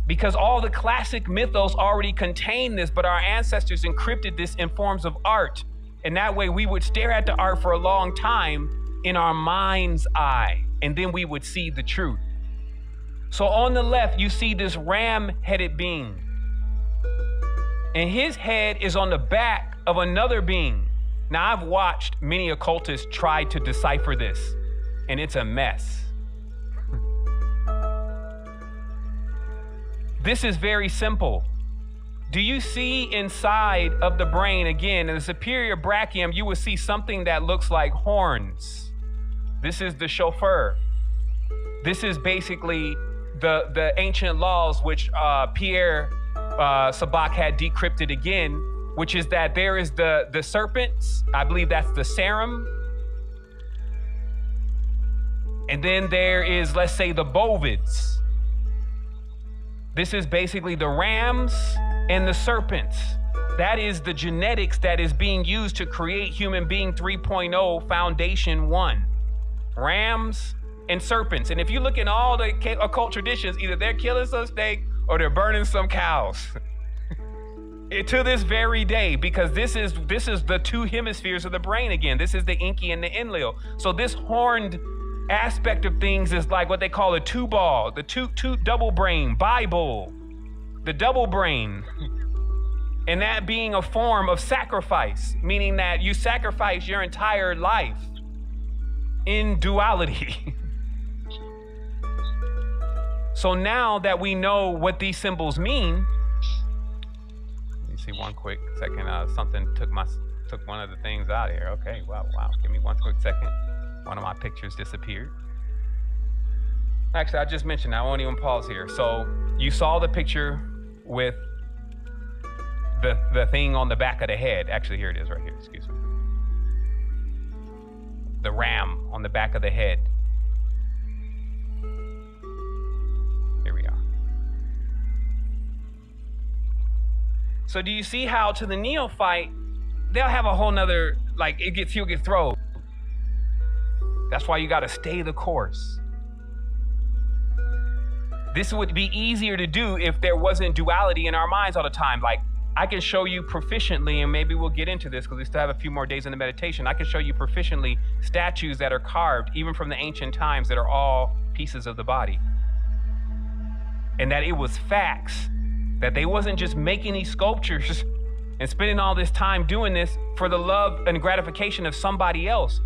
Because all the classic mythos already contain this, but our ancestors encrypted this in forms of art. And that way we would stare at the art for a long time in our mind's eye, and then we would see the truth. So on the left, you see this ram-headed being. And his head is on the back of another being. Now, I've watched many occultists try to decipher this, and it's a mess. This is very simple. Do you see inside of the brain, again, in the superior brachium, you will see something that looks like horns. This is the chauffeur. This is basically the ancient laws which Pierre Sabak had decrypted again, which is that there is the serpents, I believe that's the serum. And then there is, let's say, the bovids. This is basically the rams and the serpents. That is the genetics that is being used to create human being 3.0 foundation 1. Rams and serpents. And if you look in all the occult traditions, either they're killing some snake or they're burning some cows. To this very day, because this is the two hemispheres of the brain again. This is the Inky and the Enlil. So this horned aspect of things is like what they call a two-ball, the two double brain, Bible, the double brain. And that being a form of sacrifice, meaning that you sacrifice your entire life in duality. So now that we know what these symbols mean, let me see one quick second. Something took one of the things out of here. Okay, wow. Give me one quick second. One of my pictures disappeared. Actually, I just mentioned, I won't even pause here. So you saw the picture with the thing on the back of the head. Actually, here it is right here, excuse me. The ram on the back of the head. Here we are. So do you see how to the neophyte, they'll have a whole nother, like he'll get thrown. That's why you got to stay the course. This would be easier to do if there wasn't duality in our minds all the time. Like, I can show you proficiently, and maybe we'll get into this because we still have a few more days in the meditation. I can show you proficiently statues that are carved, even from the ancient times, that are all pieces of the body. And that it was facts, that they wasn't just making these sculptures and spending all this time doing this for the love and gratification of somebody else.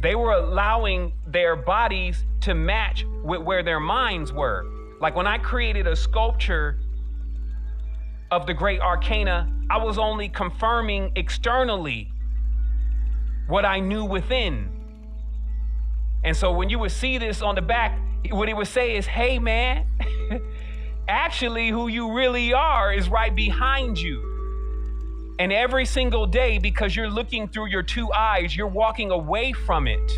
They were allowing their bodies to match with where their minds were. Like when I created a sculpture of the great arcana, I was only confirming externally what I knew within. And so when you would see this on the back, what it would say is, hey man, actually who you really are is right behind you. And every single day, because you're looking through your two eyes, you're walking away from it.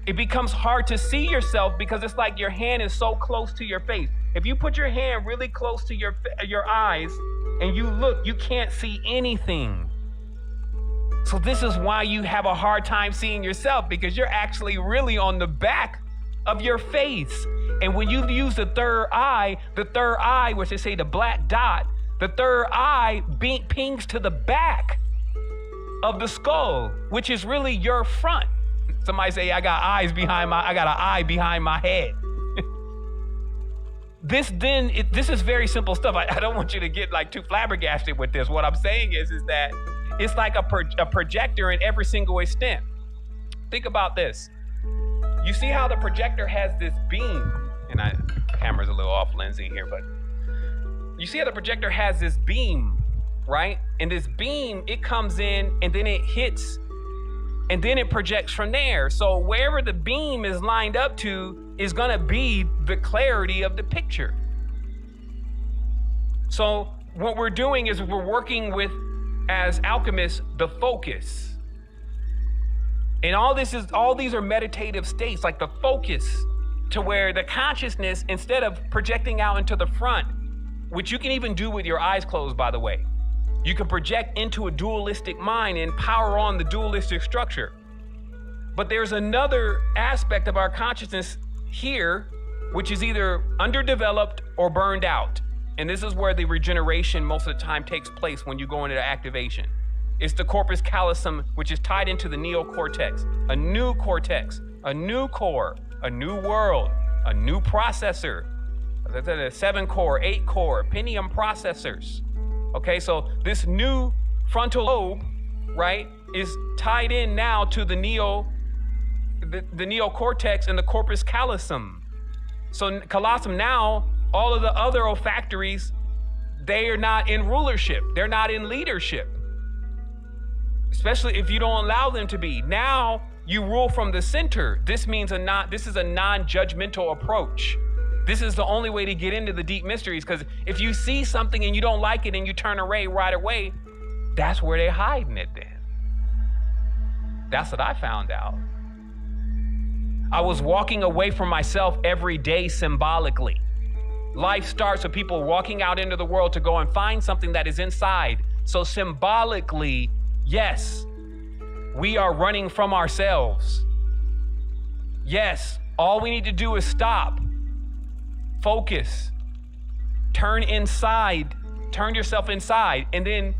It becomes hard to see yourself because it's like your hand is so close to your face. If you put your hand really close to your eyes and you look, you can't see anything. So this is why you have a hard time seeing yourself, because you're actually really on the back of your face. And when you use the third eye, which they say the black dot, the third eye pings to the back of the skull, which is really your front. Somebody say, I got an eye behind my head. This is very simple stuff. I don't want you to get like too flabbergasted with this. What I'm saying is that it's like a projector in every single extent. Think about this. You see how the projector has this beam, and the camera's a little off lensing here, but you see how the projector has this beam, right? And this beam, it comes in and then it hits and then it projects from there. So wherever the beam is lined up to is gonna be the clarity of the picture. So what we're doing is we're working with, as alchemists, the focus. And all these are meditative states, like the focus, to where the consciousness, instead of projecting out into the front, which you can even do with your eyes closed, by the way. You can project into a dualistic mind and power on the dualistic structure. But there's another aspect of our consciousness here, which is either underdeveloped or burned out. And this is where the regeneration most of the time takes place when you go into the activation. It's the corpus callosum, which is tied into the neocortex, a new cortex, a new core, a new world, a new processor. The 7-core, 8-core, Pentium processors. Okay, so this new frontal lobe, right, is tied in now to the neocortex and the corpus callosum. So callosum now, all of the other olfactories, they are not in rulership. They're not in leadership. especially if you don't allow them to be. Now you rule from the center. This is a non-judgmental approach. This is the only way to get into the deep mysteries, because if you see something and you don't like it and you turn away right away, that's where they're hiding it then. That's what I found out. I was walking away from myself every day symbolically. Life starts with people walking out into the world to go and find something that is inside. So symbolically, yes, we are running from ourselves. Yes, all we need to do is stop, focus, turn yourself inside, and then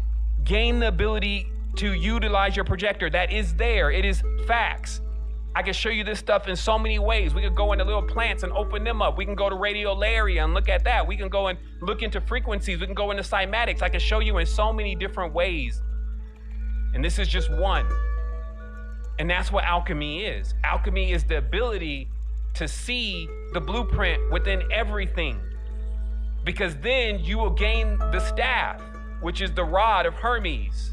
gain the ability to utilize your projector. That is there. It is facts. I can show you this stuff in so many ways. We could go into little plants and open them up. We can go to radiolaria and look at that. We can go and look into frequencies. We can go into cymatics. I can show you in so many different ways. And this is just one. And that's what alchemy is. Alchemy is the ability to see the blueprint within everything. Because then you will gain the staff, which is the rod of Hermes.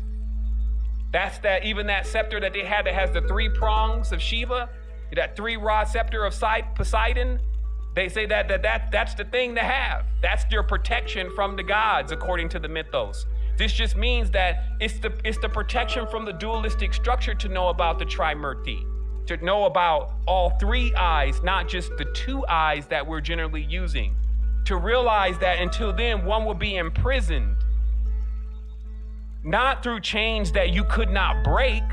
That's even that scepter that they had that has the 3 prongs of Shiva, that 3-rod scepter of Poseidon. They say that's the thing to have. That's your protection from the gods, according to the mythos. This just means that it's the protection from the dualistic structure to know about the Trimurti, to know about all 3 eyes, not just the 2 eyes that we're generally using. To realize that until then, one will be imprisoned, not through chains that you could not break,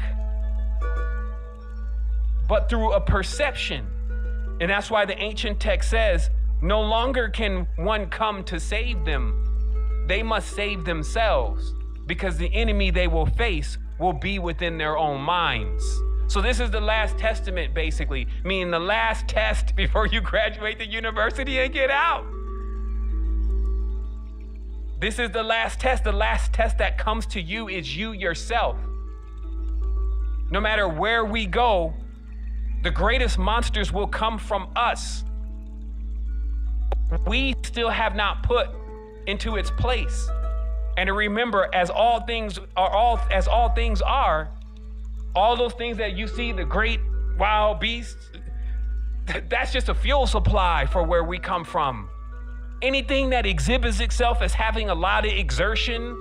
but through a perception. And that's why the ancient text says, no longer can one come to save them. They must save themselves, because the enemy they will face will be within their own minds. So this is the last testament, basically, meaning the last test before you graduate the university and get out. This is the last test. The last test that comes to you is you yourself. No matter where we go, the greatest monsters will come from us. We still have not put into its place. And to remember, as all things are, all those things that you see, the great wild beasts, that's just a fuel supply for where we come from. Anything that exhibits itself as having a lot of exertion,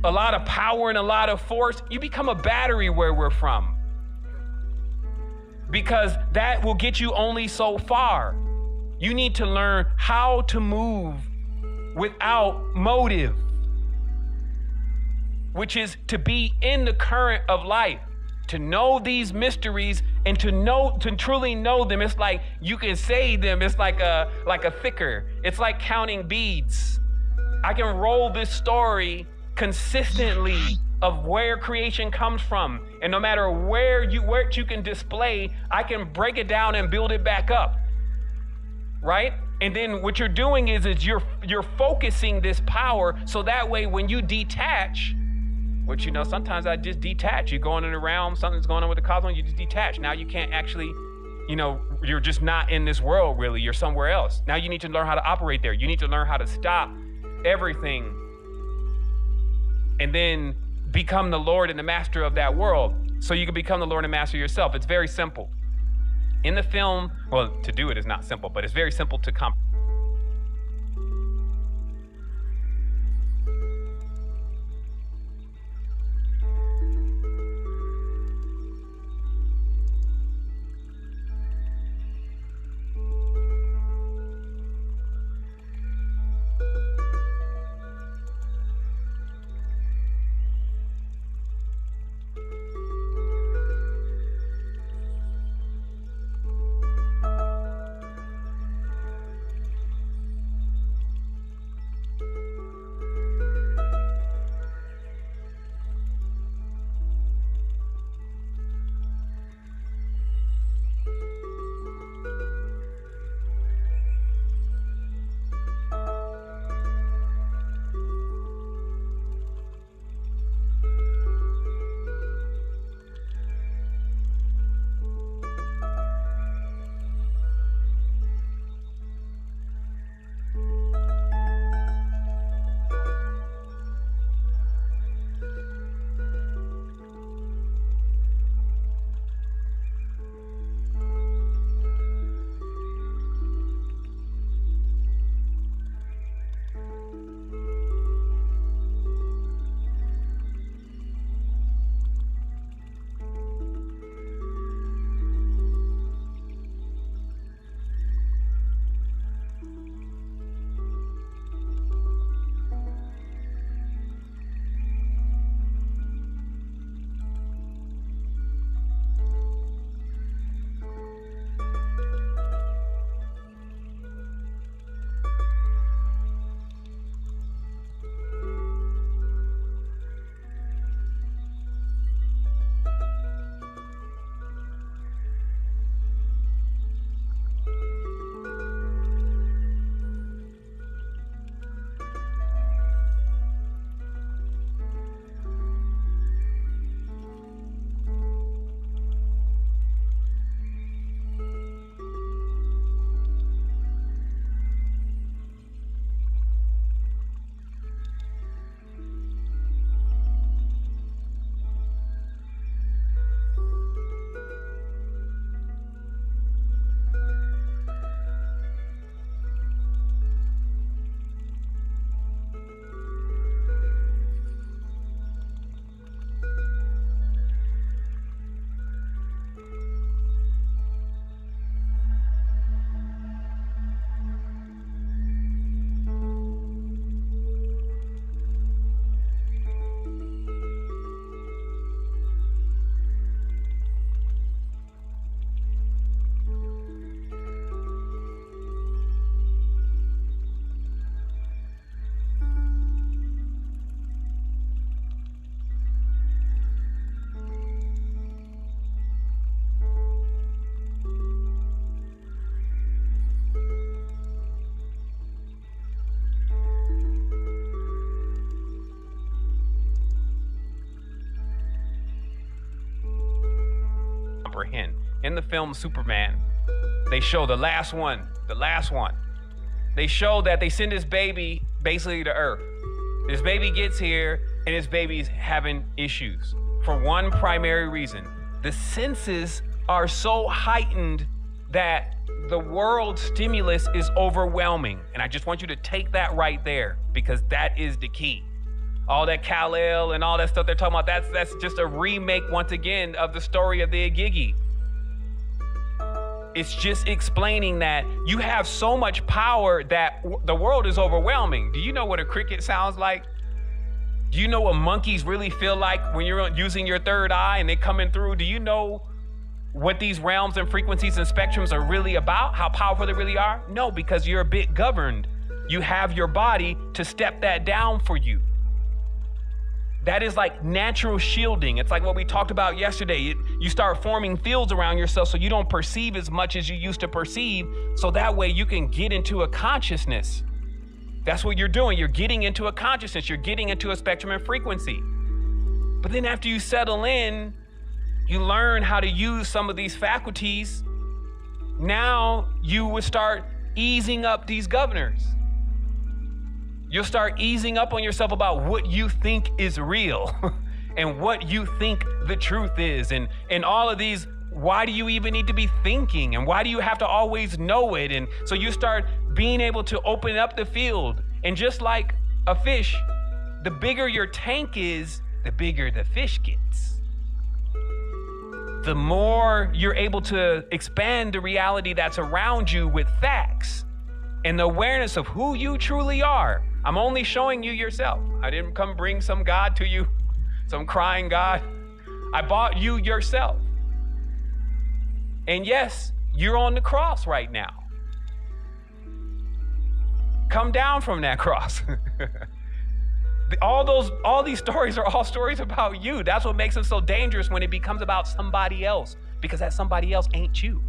a lot of power and a lot of force, you become a battery where we're from. Because that will get you only so far. You need to learn how to move without motive, which is to be in the current of life, to know these mysteries and to truly know them. It's like you can say them. It's like a thicker. It's like counting beads. I can roll this story consistently of where creation comes from, and no matter where you can display, I can break it down and build it back up. Right? And then what you're doing is you're focusing this power, so that way when you detach, which, sometimes I just detach. You're going in the realm, something's going on with the cosmos, you just detach. Now you can't actually, you're just not in this world really, you're somewhere else. Now you need to learn how to operate there. You need to learn how to stop everything and then become the Lord and the master of that world, so you can become the Lord and master yourself. It's very simple. In the film, well, to do it is not simple, but it's very simple to comprehend. comprehend. In the film Superman, they show the last one. They show that they send this baby basically to Earth. This baby gets here and this baby's having issues for one primary reason. The senses are so heightened that the world stimulus is overwhelming. And I just want you to take that right there, because that is the key. All that Kal-El and all that stuff they're talking about, that's just a remake once again of the story of the Igigi. It's just explaining that you have so much power that the world is overwhelming. Do you know what a cricket sounds like? Do you know what monkeys really feel like when you're using your third eye and they coming through? Do you know what these realms and frequencies and spectrums are really about? How powerful they really are? No, because you're a bit governed. You have your body to step that down for you. That is like natural shielding. It's like what we talked about yesterday. You start forming fields around yourself so you don't perceive as much as you used to perceive, so that way you can get into a consciousness. That's what you're doing. You're getting into a consciousness. You're getting into a spectrum and frequency. But then after you settle in, you learn how to use some of these faculties. Now you would start easing up these governors. You'll start easing up on yourself about what you think is real and what you think the truth is. And all of these, why do you even need to be thinking? And why do you have to always know it? And so you start being able to open up the field. And just like a fish, the bigger your tank is, the bigger the fish gets. The more you're able to expand the reality that's around you with facts and the awareness of who you truly are. I'm only showing you yourself. I didn't come bring some God to you, some crying God. I bought you yourself. And yes, you're on the cross right now. Come down from that cross. All these stories are all stories about you. That's what makes them so dangerous when it becomes about somebody else, because that somebody else ain't you.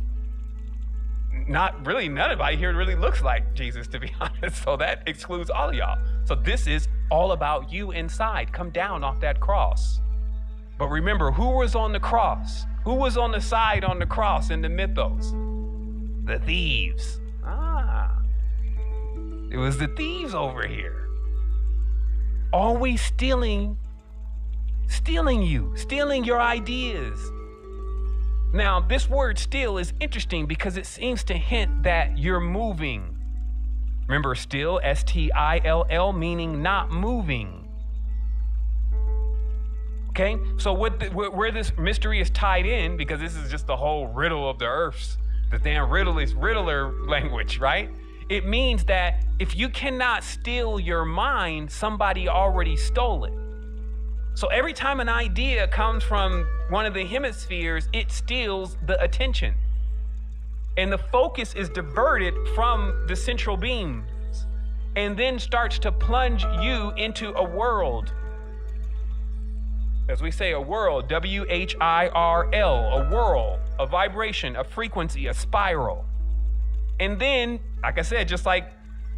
Not really, nobody here really looks like Jesus, to be honest. So that excludes all of y'all. So this is all about you inside. Come down off that cross. But remember, who was on the cross? Who was on the side on the cross in the mythos? The thieves. It was the thieves over here. Always stealing you, stealing your ideas. Now, this word still is interesting because it seems to hint that you're moving. Remember, still, S-T-I-L-L, meaning not moving. Okay, so where this mystery is tied in, because this is just the whole riddle of the earths, the damn riddler language, right? It means that if you cannot steal your mind, somebody already stole it. So every time an idea comes from one of the hemispheres, it steals the attention. And the focus is diverted from the central beams and then starts to plunge you into a world. As we say, a world, W-H-I-R-L, a whirl, a vibration, a frequency, a spiral. And then, like I said, just like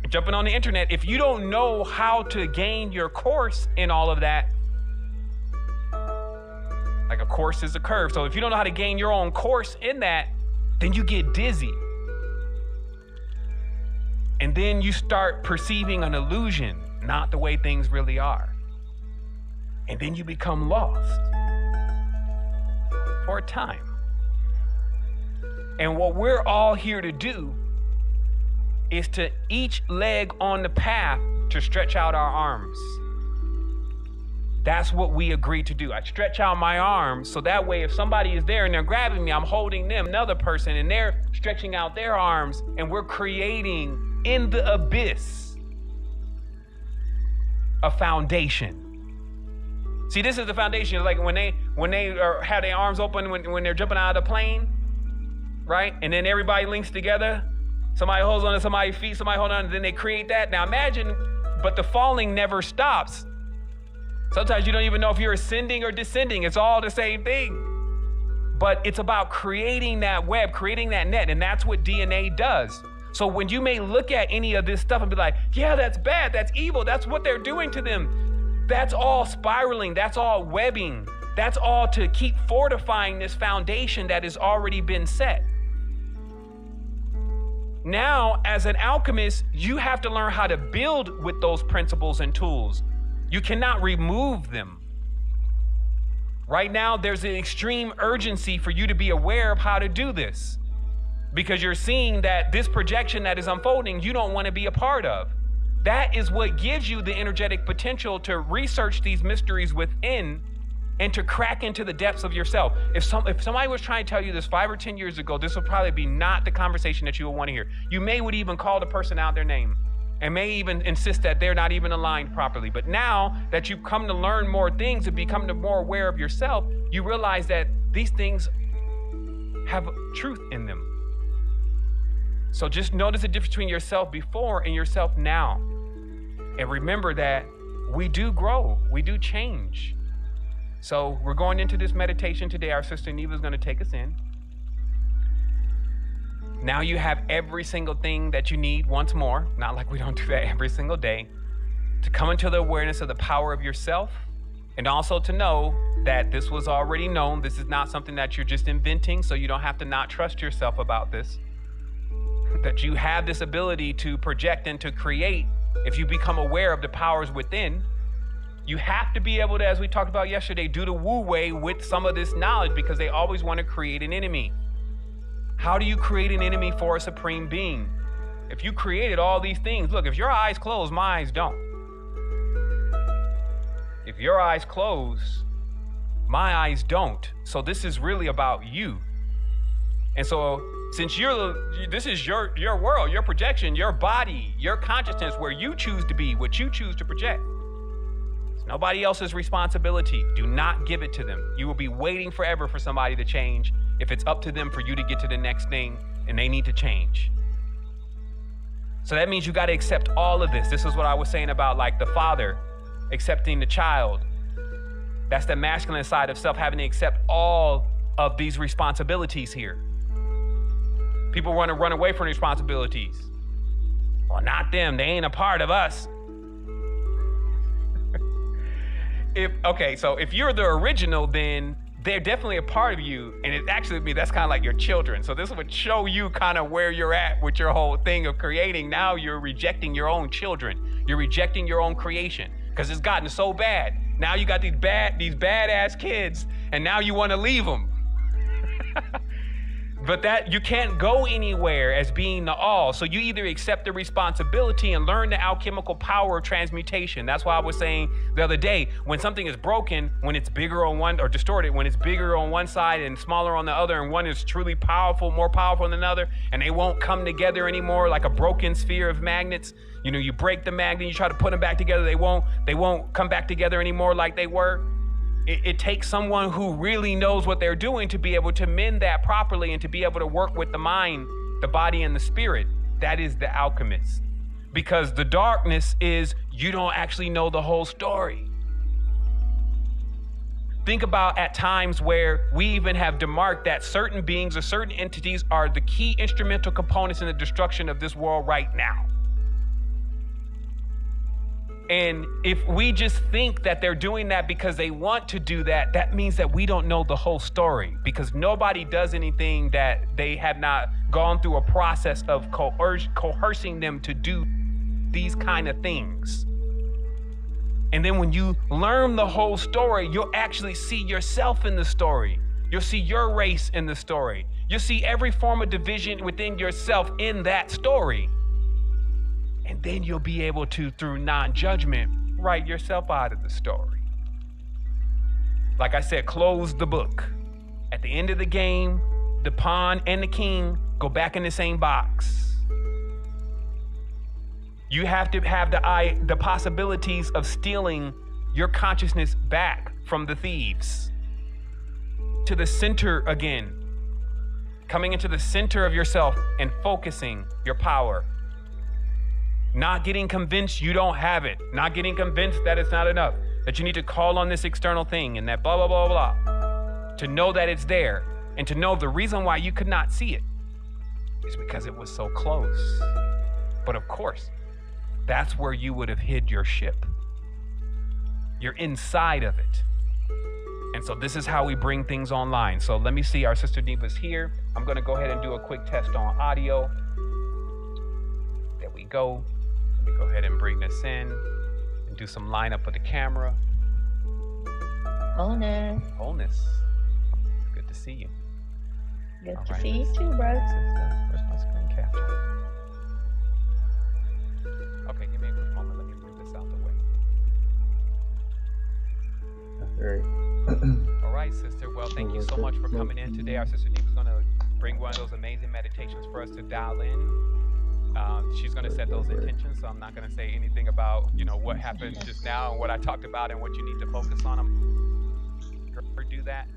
jumping on the internet, if you don't know how to gain your course in all of that, like a course is a curve. So if you don't know how to gain your own course in that, then you get dizzy. And then you start perceiving an illusion, not the way things really are. And then you become lost for a time. And what we're all here to do is to each leg on the path to stretch out our arms. That's what we agreed to do. I stretch out my arms so that way if somebody is there and they're grabbing me, I'm holding them, another person, and they're stretching out their arms, and we're creating in the abyss a foundation. See, this is the foundation. Like when they have their arms open when they're jumping out of the plane, right? And then everybody links together. Somebody holds on to somebody's feet, somebody holds on, and then they create that. Now imagine, but the falling never stops. Sometimes you don't even know if you're ascending or descending. It's all the same thing. But it's about creating that web, creating that net, and that's what DNA does. So when you may look at any of this stuff and be like, yeah, that's bad, that's evil, that's what they're doing to them. That's all spiraling, that's all webbing. That's all to keep fortifying this foundation that has already been set. Now, as an alchemist, you have to learn how to build with those principles and tools. You cannot remove them. Right now, there's an extreme urgency for you to be aware of how to do this, because you're seeing that this projection that is unfolding, you don't want to be a part of. That is what gives you the energetic potential to research these mysteries within and to crack into the depths of yourself. If somebody was trying to tell you this 5 or 10 years ago, this would probably be not the conversation that you would want to hear. You would even call the person out their name and may even insist that they're not even aligned properly. But now that you've come to learn more things and become more aware of yourself, you realize that these things have truth in them. So just notice the difference between yourself before and yourself now. And remember that we do grow, we do change. So we're going into this meditation today. Our sister Neva is going to take us in. Now you have every single thing that you need once more, not like we don't do that every single day, to come into the awareness of the power of yourself, and also to know that this was already known. This is not something that you're just inventing, so you don't have to not trust yourself about this. That you have this ability to project and to create if you become aware of the powers within. You have to be able to, as we talked about yesterday, do the Wu Wei with some of this knowledge, because they always want to create an enemy. How do you create an enemy for a supreme being? If you created all these things, look, if your eyes close, my eyes don't. If your eyes close, my eyes don't. So this is really about you. And so since this is your world, your projection, your body, your consciousness, where you choose to be, what you choose to project. It's nobody else's responsibility. Do not give it to them. You will be waiting forever for somebody to change if it's up to them for you to get to the next thing and they need to change. So that means you got to accept all of this. This is what I was saying about like the father accepting the child. That's the masculine side of self, having to accept all of these responsibilities here. People want to run away from responsibilities. Well, not them. They ain't a part of us. So if you're the original, then they're definitely a part of you. And it actually, that's kind of like your children. So this would show you kind of where you're at with your whole thing of creating. Now you're rejecting your own children. You're rejecting your own creation because it's gotten so bad. Now you got these badass kids, and now you want to leave them. But that you can't go anywhere as being the all. So you either accept the responsibility and learn the alchemical power of transmutation. That's why I was saying the other day, when something is broken, when it's bigger on one, or distorted, when it's bigger on one side and smaller on the other, and one is truly powerful, more powerful than another, and they won't come together anymore like a broken sphere of magnets. You know, you break the magnet, you try to put them back together, they won't come back together anymore like they were. It takes someone who really knows what they're doing to be able to mend that properly and to be able to work with the mind, the body, and the spirit. That is the alchemist. Because the darkness is you don't actually know the whole story. Think about at times where we even have demarked that certain beings or certain entities are the key instrumental components in the destruction of this world right now. And if we just think that they're doing that because they want to do that, that means that we don't know the whole story, because nobody does anything that they have not gone through a process of coercing them to do these kind of things. And then when you learn the whole story, you'll actually see yourself in the story. You'll see your race in the story. You'll see every form of division within yourself in that story. And then you'll be able to, through non-judgment, write yourself out of the story. Like I said, close the book. At the end of the game, the pawn and the king go back in the same box. You have to have the possibilities of stealing your consciousness back from the thieves. To the center again. Coming into the center of yourself and focusing your power. Not getting convinced you don't have it. Not getting convinced that it's not enough. That you need to call on this external thing and that blah, blah, blah, blah. To know that it's there. And to know the reason why you could not see it is because it was so close. But of course, that's where you would have hid your ship. You're inside of it. And And so this is how we bring things online. So let me see, our sister Neva's here. I'm gonna go ahead and do a quick test on audio. There we go. Let me go ahead and bring this in and do some lineup of the camera. Wholeness. Wholeness. Good to see you. Good to see you too, bro. Where's my screen capture? Okay, give me a quick moment. Let me move this out the way. All right, sister. Well, thank you so much for coming in today. Our sister Neva's going to bring one of those amazing meditations for us to dial in. She's going to set those intentions, so I'm not going to say anything about, you know, what happened just now and what I talked about and what you need to focus on. I'm going to do that.